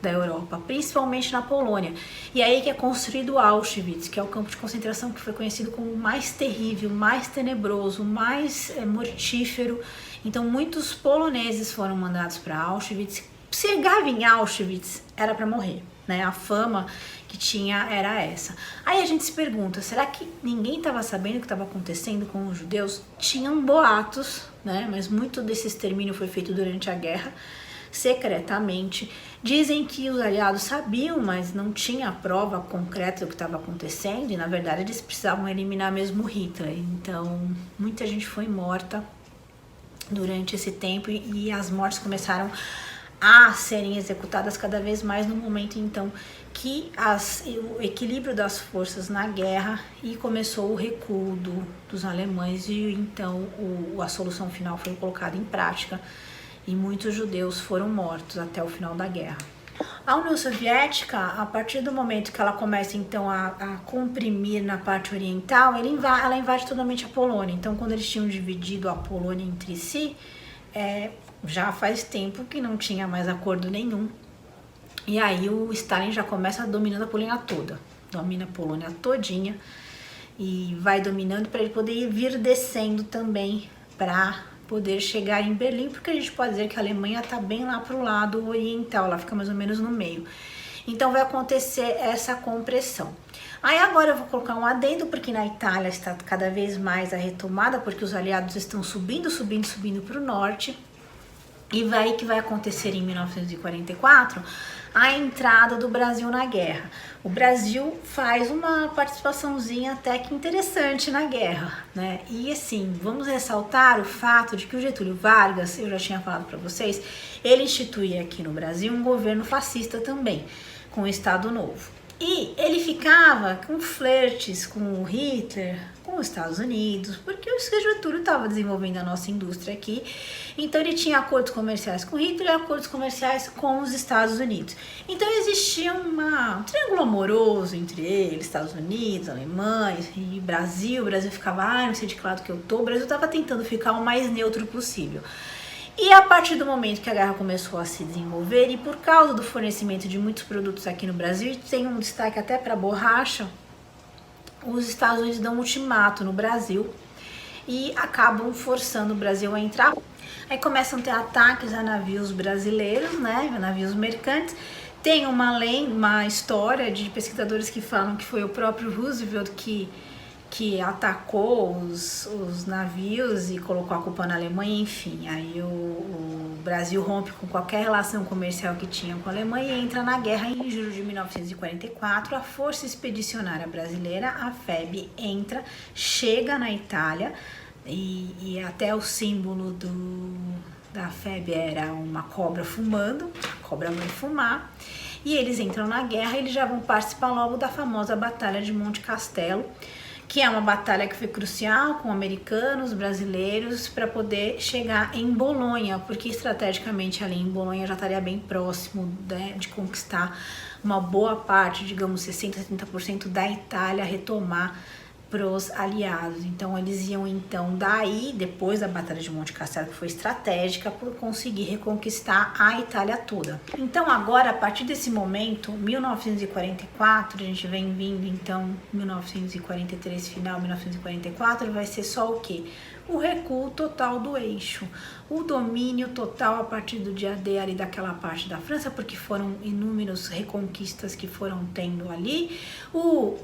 da Europa, principalmente na Polônia. E aí que é construído Auschwitz, que é o campo de concentração que foi conhecido como o mais terrível, mais tenebroso, mais mortífero. Então muitos poloneses foram mandados para Auschwitz. Chegava em Auschwitz, era para morrer, né? A fama que tinha era essa. Aí a gente se pergunta, será que ninguém estava sabendo o que estava acontecendo com os judeus? Tinham boatos, né? Mas muito desse extermínio foi feito durante a guerra, secretamente. Dizem que os aliados sabiam, mas não tinha prova concreta do que estava acontecendo, e na verdade eles precisavam eliminar mesmo Hitler. Então muita gente foi morta durante esse tempo, e as mortes começaram a serem executadas cada vez mais no momento então que o equilíbrio das forças na guerra, e começou o recuo dos alemães, e então a solução final foi colocada em prática, e muitos judeus foram mortos até o final da guerra. A União Soviética, a partir do momento que ela começa então a comprimir na parte oriental, ela invade totalmente a Polônia. Então quando eles tinham dividido a Polônia entre si, já faz tempo que não tinha mais acordo nenhum. E aí o Stalin já começa dominando a Polônia toda. Domina a Polônia todinha e vai dominando para ele poder vir descendo também para poder chegar em Berlim, porque a gente pode dizer que a Alemanha está bem lá para o lado oriental, ela fica mais ou menos no meio. Então vai acontecer essa compressão. Aí agora eu vou colocar um adendo, porque na Itália está cada vez mais a retomada, porque os aliados estão subindo para o norte. E que vai acontecer em 1944 a entrada do Brasil na guerra. O Brasil faz uma participaçãozinha até que interessante na guerra, né? E assim, vamos ressaltar o fato de que o Getúlio Vargas, eu já tinha falado para vocês, ele institui aqui no Brasil um governo fascista também, com o Estado Novo. E ele ficava com flertes com o Hitler, com os Estados Unidos, porque o Getúlio estava desenvolvendo a nossa indústria aqui. Então ele tinha acordos comerciais com Hitler e acordos comerciais com os Estados Unidos. Então existia um triângulo amoroso entre eles, Estados Unidos, Alemanha e Brasil. O Brasil ficava, não sei de que lado que eu tô. O Brasil estava tentando ficar o mais neutro possível. E a partir do momento que a guerra começou a se desenvolver, e por causa do fornecimento de muitos produtos aqui no Brasil, e tem um destaque até para borracha, os Estados Unidos dão um ultimato no Brasil e acabam forçando o Brasil a entrar. Aí começam a ter ataques a navios brasileiros, né, navios mercantes. Tem uma história de pesquisadores que falam que foi o próprio Roosevelt que atacou os navios e colocou a culpa na Alemanha, enfim. Aí o Brasil rompe com qualquer relação comercial que tinha com a Alemanha e entra na guerra. Em julho de 1944, a Força Expedicionária Brasileira, a FEB, chega na Itália, e até o símbolo da FEB era uma cobra fumando, a cobra vai fumar. e eles entram na guerra e eles já vão participar logo da famosa Batalha de Monte Castelo, que é uma batalha que foi crucial com americanos, brasileiros, para poder chegar em Bolonha, porque estrategicamente ali em Bolonha já estaria bem próximo, né, de conquistar uma boa parte, digamos 60%, 70% da Itália, retomar para os aliados. Então eles iam então daí, depois da Batalha de Monte Castelo, que foi estratégica, por conseguir reconquistar a Itália toda. Então agora, a partir desse momento, 1944, a gente vem vindo então 1943, final 1944, vai ser só o quê? O recuo total do eixo, o domínio total a partir do dia D ali daquela parte da França, porque foram inúmeras reconquistas que foram tendo ali,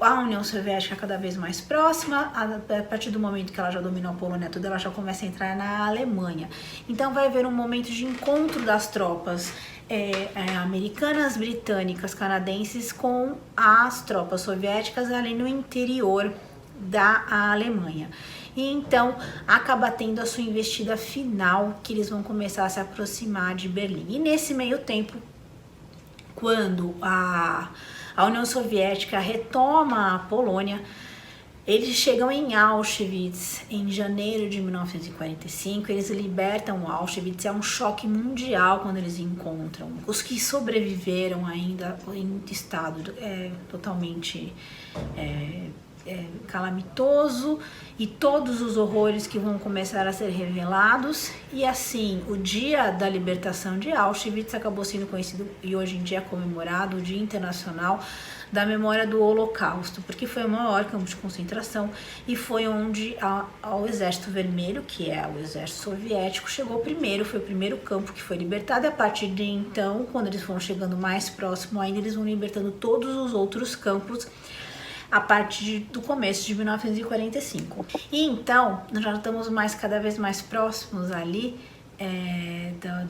a União Soviética cada vez mais próxima, a partir do momento que ela já dominou a Polônia toda, ela já começa a entrar na Alemanha. Então vai haver um momento de encontro das tropas americanas, britânicas, canadenses com as tropas soviéticas ali no interior da Alemanha. E então acaba tendo a sua investida final, que eles vão começar a se aproximar de Berlim. E nesse meio tempo, quando a União Soviética retoma a Polônia, eles chegam em Auschwitz em janeiro de 1945, eles libertam Auschwitz, é um choque mundial quando eles encontram. Os que sobreviveram ainda em estado totalmente calamitoso, e todos os horrores que vão começar a ser revelados. E assim, o dia da libertação de Auschwitz acabou sendo conhecido e hoje em dia é comemorado o Dia Internacional da Memória do Holocausto, porque foi o maior campo de concentração e foi onde o Exército Vermelho, que é o exército soviético, chegou primeiro, foi o primeiro campo que foi libertado, e a partir de então, quando eles foram chegando mais próximo ainda, eles vão libertando todos os outros campos a partir do começo de 1945. E então, nós já estamos cada vez mais próximos ali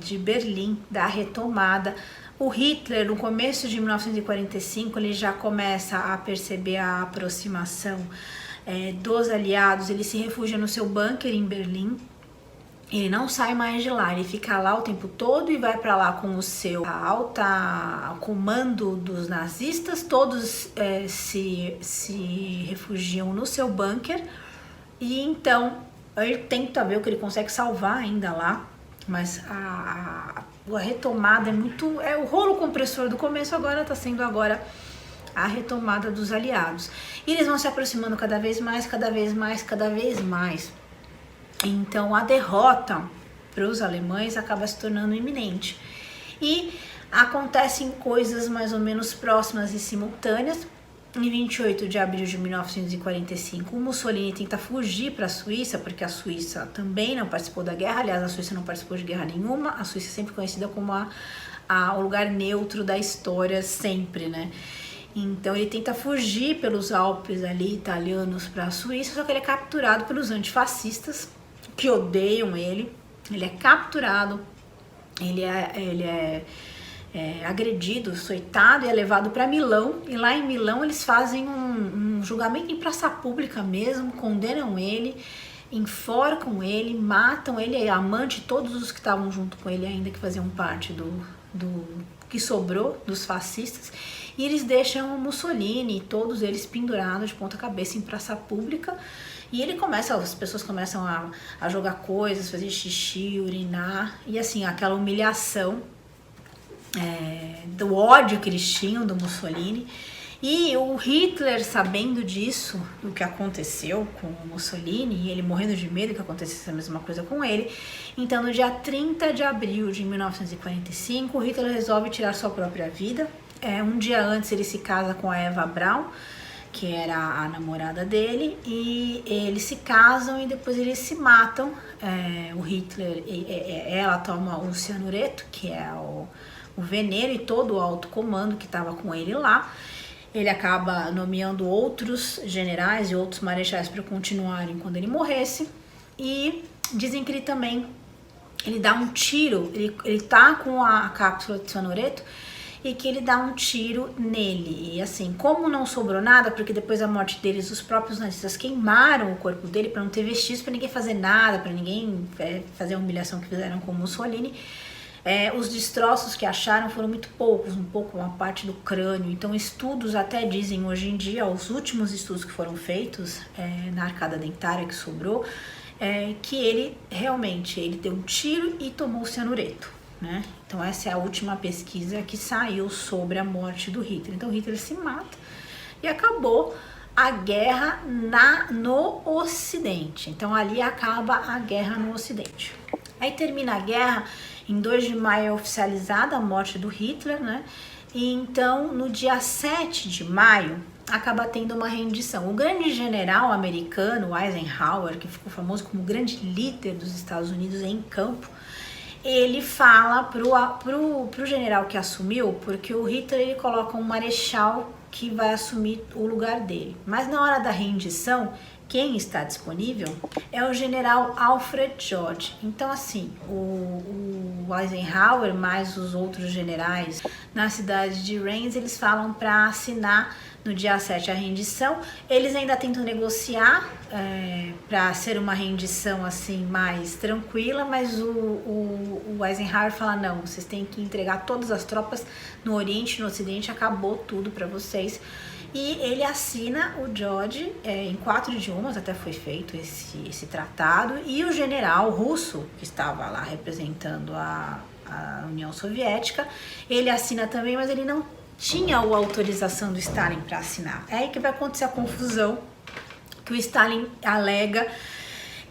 de Berlim, da retomada. O Hitler, no começo de 1945, ele já começa a perceber a aproximação dos aliados, ele se refugia no seu bunker em Berlim. Ele não sai mais de lá, ele fica lá o tempo todo e vai para lá com o seu alta comando dos nazistas, todos se refugiam no seu bunker, e então ele tenta ver o que ele consegue salvar ainda lá, mas a retomada é muito... o rolo compressor do começo agora está sendo a retomada dos aliados. E eles vão se aproximando cada vez mais, cada vez mais, cada vez mais. Então a derrota para os alemães acaba se tornando iminente. E acontecem coisas mais ou menos próximas e simultâneas. Em 28 de abril de 1945, o Mussolini tenta fugir para a Suíça, porque a Suíça também não participou da guerra. Aliás, a Suíça não participou de guerra nenhuma. A Suíça é sempre conhecida como o lugar neutro da história, sempre, né? Então ele tenta fugir pelos Alpes ali italianos para a Suíça, só que ele é capturado pelos antifascistas, que odeiam ele. Ele é capturado, ele é agredido, açoitado e é levado para Milão. E lá em Milão eles fazem um julgamento em praça pública mesmo, condenam ele, enforcam ele, matam ele, a amante, todos os que estavam junto com ele ainda, que faziam parte do que sobrou dos fascistas. E eles deixam o Mussolini, todos eles pendurados de ponta cabeça em praça pública. E as pessoas começam a jogar coisas, fazer xixi, urinar, e assim, aquela humilhação do ódio que eles tinham do Mussolini. E o Hitler, sabendo disso, do que aconteceu com o Mussolini, e ele morrendo de medo que acontecesse a mesma coisa com ele, então no dia 30 de abril de 1945, o Hitler resolve tirar sua própria vida. Um dia antes ele se casa com a Eva Braun, que era a namorada dele, e eles se casam e depois eles se matam. O Hitler, ela toma o cianureto, que é o veneno, e todo o alto comando que estava com ele lá. Ele acaba nomeando outros generais e outros marechais para continuarem quando ele morresse. E dizem que ele dá um tiro, ele tá com a cápsula de cianureto, e que ele dá um tiro nele. E assim, como não sobrou nada, porque depois da morte deles, os próprios nazistas queimaram o corpo dele para não ter vestígios, para ninguém fazer nada, para ninguém fazer a humilhação que fizeram com Mussolini, Os destroços que acharam foram muito poucos, um pouco uma parte do crânio. Então estudos até dizem hoje em dia, os últimos estudos que foram feitos na arcada dentária que sobrou, que ele realmente deu um tiro e tomou cianureto, né? Então essa é a última pesquisa que saiu sobre a morte do Hitler. Então Hitler se mata e acabou a guerra no Ocidente. Então ali acaba a guerra no Ocidente. Aí termina a guerra, em 2 de maio é oficializada a morte do Hitler, né? E então no dia 7 de maio acaba tendo uma rendição. O grande general americano, Eisenhower, que ficou famoso como grande líder dos Estados Unidos em campo, ele fala pro general que assumiu, porque o Hitler ele coloca um marechal que vai assumir o lugar dele. Mas na hora da rendição, quem está disponível é o general Alfred Dodge. Então assim, o Eisenhower mais os outros generais na cidade de Reims, eles falam para assinar no dia 7 a rendição. Eles ainda tentam negociar para ser uma rendição assim mais tranquila, mas o Eisenhower fala, não, vocês têm que entregar todas as tropas no Oriente e no Ocidente, acabou tudo para vocês. E ele assina o Dodge em 4 idiomas, até foi feito esse tratado, e o general russo, que estava lá representando a União Soviética, ele assina também, mas ele não tinha a autorização do Stalin para assinar. É aí que vai acontecer a confusão, que o Stalin alega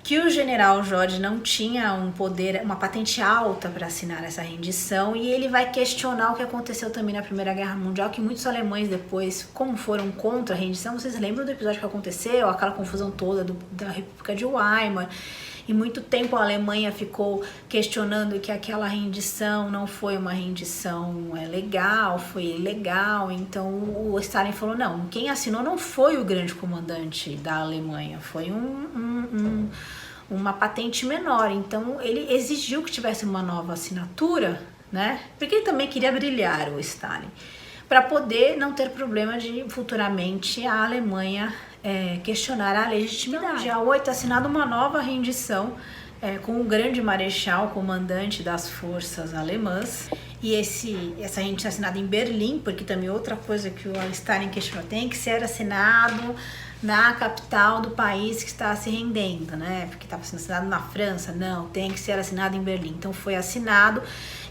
que o general Dodge não tinha um poder, uma patente alta para assinar essa rendição, e ele vai questionar o que aconteceu também na Primeira Guerra Mundial, que muitos alemães depois, como foram contra a rendição, vocês lembram do episódio que aconteceu, aquela confusão toda da República de Weimar, e muito tempo a Alemanha ficou questionando que aquela rendição não foi uma rendição legal, foi ilegal. Então o Stalin falou, não, quem assinou não foi o grande comandante da Alemanha, foi uma patente menor. Então ele exigiu que tivesse uma nova assinatura, né? Porque ele também queria brilhar, o Stalin, para poder não ter problema de futuramente a Alemanha questionar a legitimidade. Então, dia 8 assinada uma nova rendição com o grande marechal, comandante das forças alemãs, e essa rendição assinada em Berlim, porque também outra coisa que o Stalin questionou, tem que ser assinado na capital do país que está se rendendo, né? Porque estava sendo assinado na França, não, tem que ser assinado em Berlim. Então foi assinado,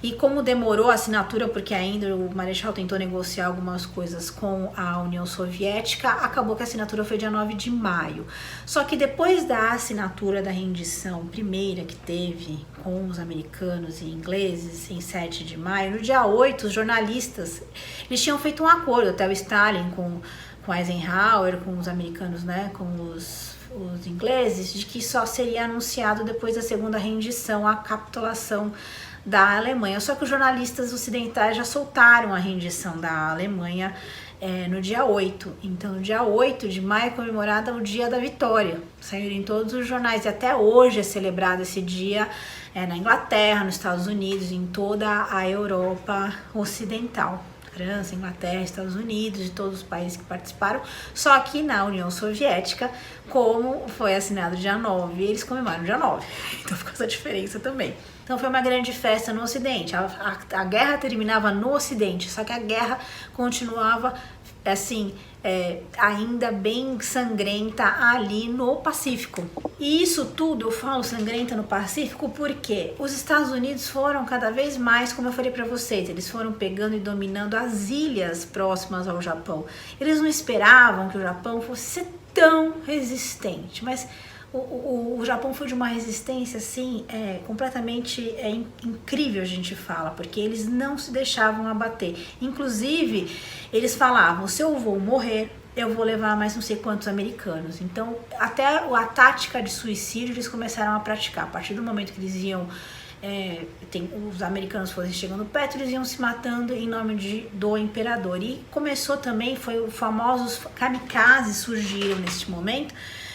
e como demorou a assinatura, porque ainda o Marechal tentou negociar algumas coisas com a União Soviética, acabou que a assinatura foi dia 9 de maio. Só que depois da assinatura da rendição primeira que teve com os americanos e ingleses em 7 de maio, no dia 8 os jornalistas, eles tinham feito um acordo, até o Stalin com Eisenhower, com os americanos, né, com os ingleses, de que só seria anunciado depois da segunda rendição, a capitulação da Alemanha. Só que os jornalistas ocidentais já soltaram a rendição da Alemanha no dia 8. Então, no dia 8 de maio é comemorado o Dia da Vitória. Saiu em todos os jornais, e até hoje é celebrado esse dia na Inglaterra, nos Estados Unidos, em toda a Europa Ocidental. França, Inglaterra, Estados Unidos, de todos os países que participaram, só que na União Soviética, como foi assinado dia 9, eles comemoram dia 9, então ficou essa diferença também. Então foi uma grande festa no Ocidente, a guerra terminava no Ocidente, só que a guerra continuava assim, ainda bem sangrenta ali no Pacífico. E isso tudo eu falo sangrenta no Pacífico porque os Estados Unidos foram cada vez mais, como eu falei para vocês, eles foram pegando e dominando as ilhas próximas ao Japão. Eles não esperavam que o Japão fosse ser tão resistente, mas o Japão foi de uma resistência assim, completamente incrível, a gente fala, porque eles não se deixavam abater. Inclusive, eles falavam, se eu vou morrer, eu vou levar mais não sei quantos americanos. Então, até a tática de suicídio eles começaram a praticar. A partir do momento que eles iam, os americanos fossem chegando perto, eles iam se matando em nome do imperador. E começou também, foi os famosos kamikazes surgiram neste momento,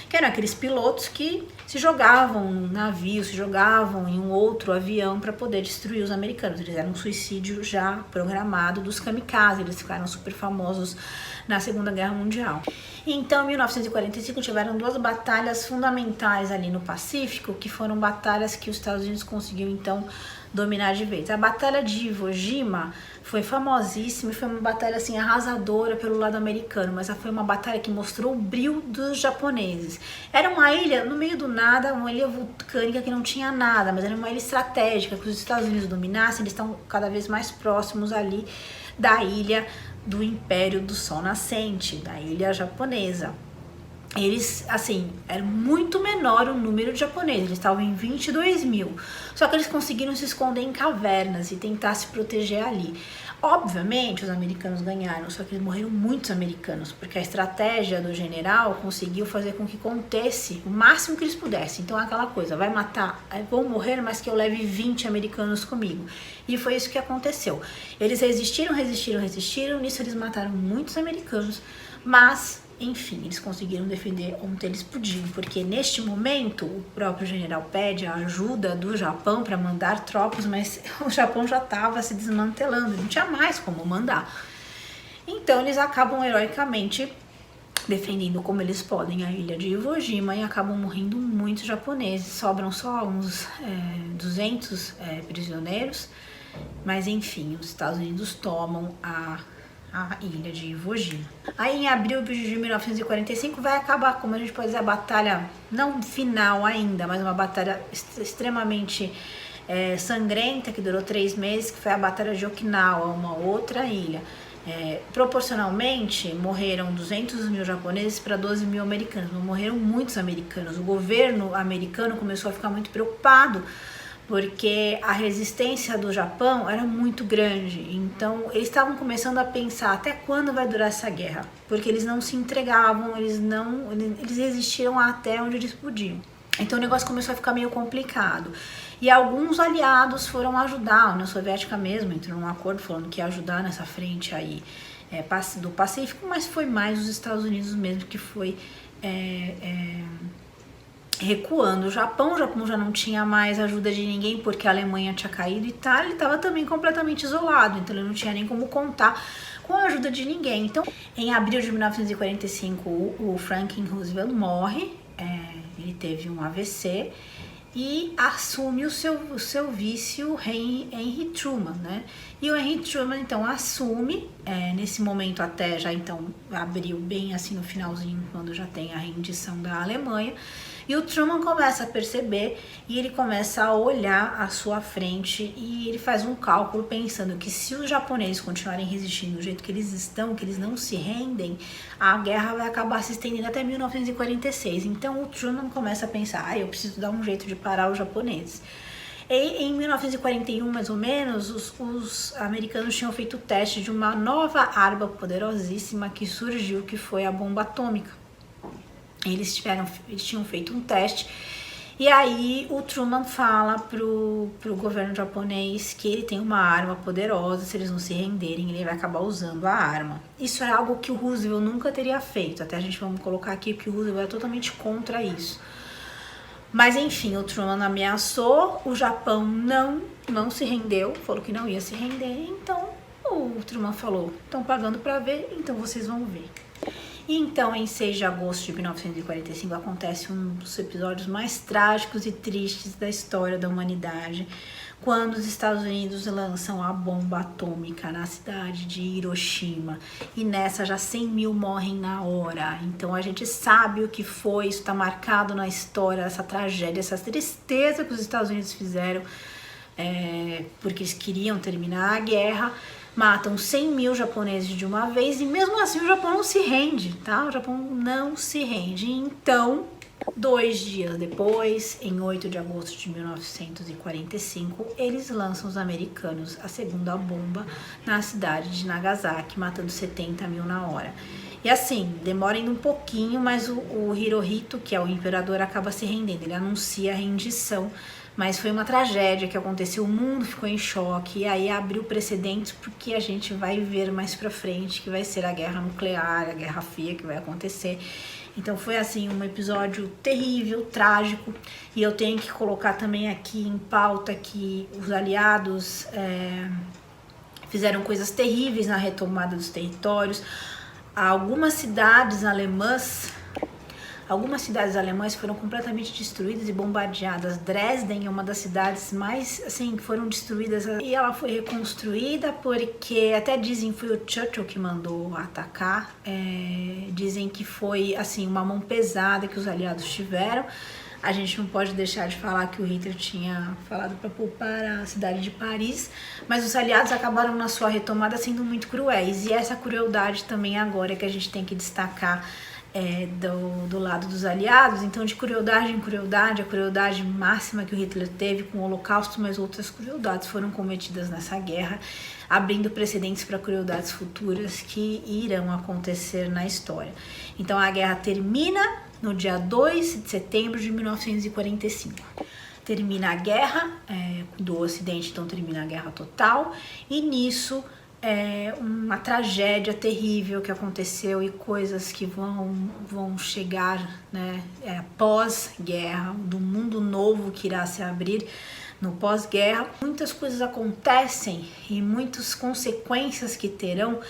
que eram aqueles pilotos que se jogavam num navio, se jogavam em um outro avião para poder destruir os americanos. Eles eram um suicídio já programado dos kamikazes, eles ficaram super famosos na Segunda Guerra Mundial. Então, em 1945, tiveram 2 batalhas fundamentais ali no Pacífico, que foram batalhas que os Estados Unidos conseguiu, então, dominar de vez. A Batalha de Iwo Jima foi famosíssima e foi uma batalha assim arrasadora pelo lado americano, mas foi uma batalha que mostrou o brio dos japoneses. Era uma ilha no meio do nada, uma ilha vulcânica que não tinha nada, mas era uma ilha estratégica que os Estados Unidos dominassem, eles estão cada vez mais próximos ali da ilha do Império do Sol Nascente, da ilha japonesa. Eles, assim, era muito menor o número de japoneses, eles estavam em 22 mil, só que eles conseguiram se esconder em cavernas e tentar se proteger ali. Obviamente, os americanos ganharam, só que morreram muitos americanos, porque a estratégia do general conseguiu fazer com que contesse o máximo que eles pudessem. Então, aquela coisa, vai matar, vou morrer, mas que eu leve 20 americanos comigo. E foi isso que aconteceu. Eles resistiram, nisso eles mataram muitos americanos, mas enfim, eles conseguiram defender onde eles podiam, porque neste momento o próprio general pede a ajuda do Japão para mandar tropas, mas o Japão já estava se desmantelando, não tinha mais como mandar. Então eles acabam heroicamente defendendo como eles podem a ilha de Iwo Jima e acabam morrendo muitos japoneses, sobram só uns 200 prisioneiros, mas enfim, os Estados Unidos tomam a ilha de Iwo Jima. Aí em abril de 1945 vai acabar, como a gente pode dizer, a batalha, não final ainda, mas uma batalha extremamente sangrenta, que durou 3 meses, que foi a Batalha de Okinawa, uma outra ilha. Proporcionalmente, morreram 200 mil japoneses para 12 mil americanos, mas morreram muitos americanos. O governo americano começou a ficar muito preocupado, porque a resistência do Japão era muito grande, então eles estavam começando a pensar até quando vai durar essa guerra, porque eles não se entregavam, eles resistiram até onde eles podiam. Então o negócio começou a ficar meio complicado. E alguns aliados foram ajudar, a União Soviética mesmo entrou num acordo falando que ia ajudar nessa frente aí do Pacífico, mas foi mais os Estados Unidos mesmo que foi recuando. O Japão já não tinha mais ajuda de ninguém, porque a Alemanha tinha caído e tal, ele estava também completamente isolado, então ele não tinha nem como contar com a ajuda de ninguém. Então, em abril de 1945, o Franklin Roosevelt morre, ele teve um AVC e assume o seu vice, o Henry Truman, né? E o Henry Truman, então, assume, nesse momento até já, então, abril bem assim no finalzinho, quando já tem a rendição da Alemanha. E o Truman começa a perceber e ele começa a olhar à sua frente e ele faz um cálculo pensando que se os japoneses continuarem resistindo do jeito que eles estão, que eles não se rendem, a guerra vai acabar se estendendo até 1946. Então o Truman começa a pensar, eu preciso dar um jeito de parar os japoneses. E em 1941, mais ou menos, os americanos tinham feito o teste de uma nova arma poderosíssima que surgiu, que foi a bomba atômica. Eles tinham feito um teste e aí o Truman fala pro governo japonês que ele tem uma arma poderosa, se eles não se renderem ele vai acabar usando a arma. Isso é algo que o Roosevelt nunca teria feito, até a gente vamos colocar aqui porque o Roosevelt é totalmente contra isso. Mas enfim, o Truman ameaçou, o Japão não se rendeu, falou que não ia se render, então o Truman falou, estão pagando para ver, então vocês vão ver. E então, em 6 de agosto de 1945, acontece um dos episódios mais trágicos e tristes da história da humanidade, quando os Estados Unidos lançam a bomba atômica na cidade de Hiroshima. E nessa já 100 mil morrem na hora. Então a gente sabe o que foi, isso está marcado na história, essa tragédia, essa tristeza que os Estados Unidos fizeram, porque eles queriam terminar a guerra. Matam 100 mil japoneses de uma vez e mesmo assim o Japão não se rende, tá? O Japão não se rende. Então, 2 dias depois, em 8 de agosto de 1945, eles lançam os americanos a segunda bomba na cidade de Nagasaki, matando 70 mil na hora. E assim, demora ainda um pouquinho, mas o Hirohito, que é o imperador, acaba se rendendo. Ele anuncia a rendição. Mas foi uma tragédia que aconteceu, o mundo ficou em choque e aí abriu precedentes porque a gente vai ver mais pra frente que vai ser a guerra nuclear, a guerra fria que vai acontecer. Então foi assim um episódio terrível, trágico, e eu tenho que colocar também aqui em pauta que os aliados fizeram coisas terríveis na retomada dos territórios. Algumas cidades alemãs Algumas cidades alemãs foram completamente destruídas e bombardeadas. Dresden é uma das cidades mais, assim, que foram destruídas, e ela foi reconstruída porque, até dizem, foi o Churchill que mandou atacar. Dizem que foi, assim, uma mão pesada que os aliados tiveram. A gente não pode deixar de falar que o Hitler tinha falado para poupar a cidade de Paris, mas os aliados acabaram na sua retomada sendo muito cruéis, e essa crueldade também agora é que a gente tem que destacar do lado dos aliados. Então, de crueldade em crueldade, a crueldade máxima que o Hitler teve com o Holocausto, mas outras crueldades foram cometidas nessa guerra, abrindo precedentes para crueldades futuras que irão acontecer na história. Então, a guerra termina no dia 2 de setembro de 1945. Termina a guerra do Ocidente, então termina a guerra total, e nisso uma tragédia terrível que aconteceu e coisas que vão chegar, né, pós-guerra, do mundo novo que irá se abrir no pós-guerra. Muitas coisas acontecem e muitas consequências que terão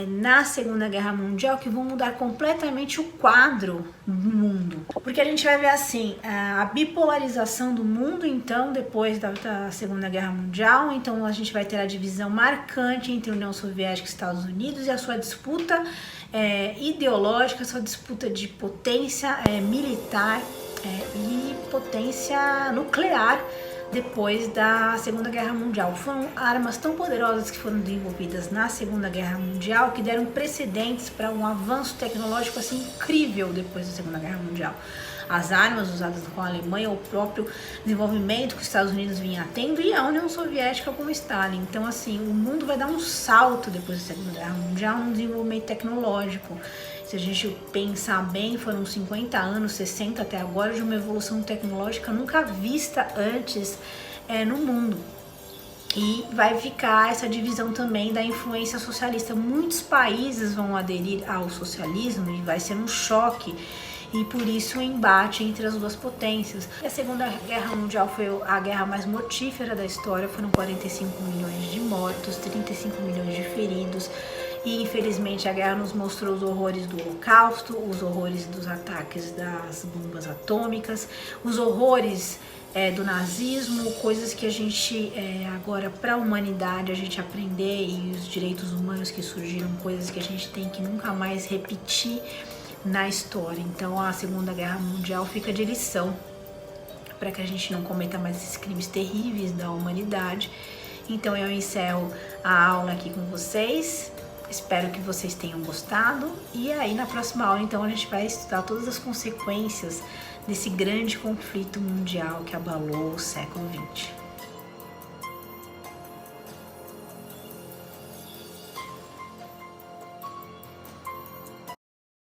na Segunda Guerra Mundial que vão mudar completamente o quadro do mundo. Porque a gente vai ver assim, a bipolarização do mundo, então, depois da Segunda Guerra Mundial. Então a gente vai ter a divisão marcante entre União Soviética e Estados Unidos e a sua disputa ideológica, a sua disputa de potência militar e potência nuclear depois da Segunda Guerra Mundial. Foram armas tão poderosas que foram desenvolvidas na Segunda Guerra Mundial que deram precedentes para um avanço tecnológico assim incrível depois da Segunda Guerra Mundial. As armas usadas com a Alemanha, o próprio desenvolvimento que os Estados Unidos vinha tendo, e a União Soviética com Stalin. Então, assim, o mundo vai dar um salto depois da Segunda Guerra Mundial no desenvolvimento tecnológico. Se a gente pensar bem, foram 50 anos, 60 até agora, de uma evolução tecnológica nunca vista antes no mundo. E vai ficar essa divisão também da influência socialista. Muitos países vão aderir ao socialismo e vai ser um choque. E por isso o embate entre as duas potências. A Segunda Guerra Mundial foi a guerra mais mortífera da história. Foram 45 milhões de mortos, 35 milhões de feridos. E infelizmente a guerra nos mostrou os horrores do Holocausto, os horrores dos ataques das bombas atômicas, os horrores do nazismo, coisas que a gente agora, para a humanidade, a gente aprender, e os direitos humanos que surgiram, coisas que a gente tem que nunca mais repetir na história. Então a Segunda Guerra Mundial fica de lição para que a gente não cometa mais esses crimes terríveis da humanidade. Então eu encerro a aula aqui com vocês. Espero que vocês tenham gostado, e aí na próxima aula então a gente vai estudar todas as consequências desse grande conflito mundial que abalou o século XX.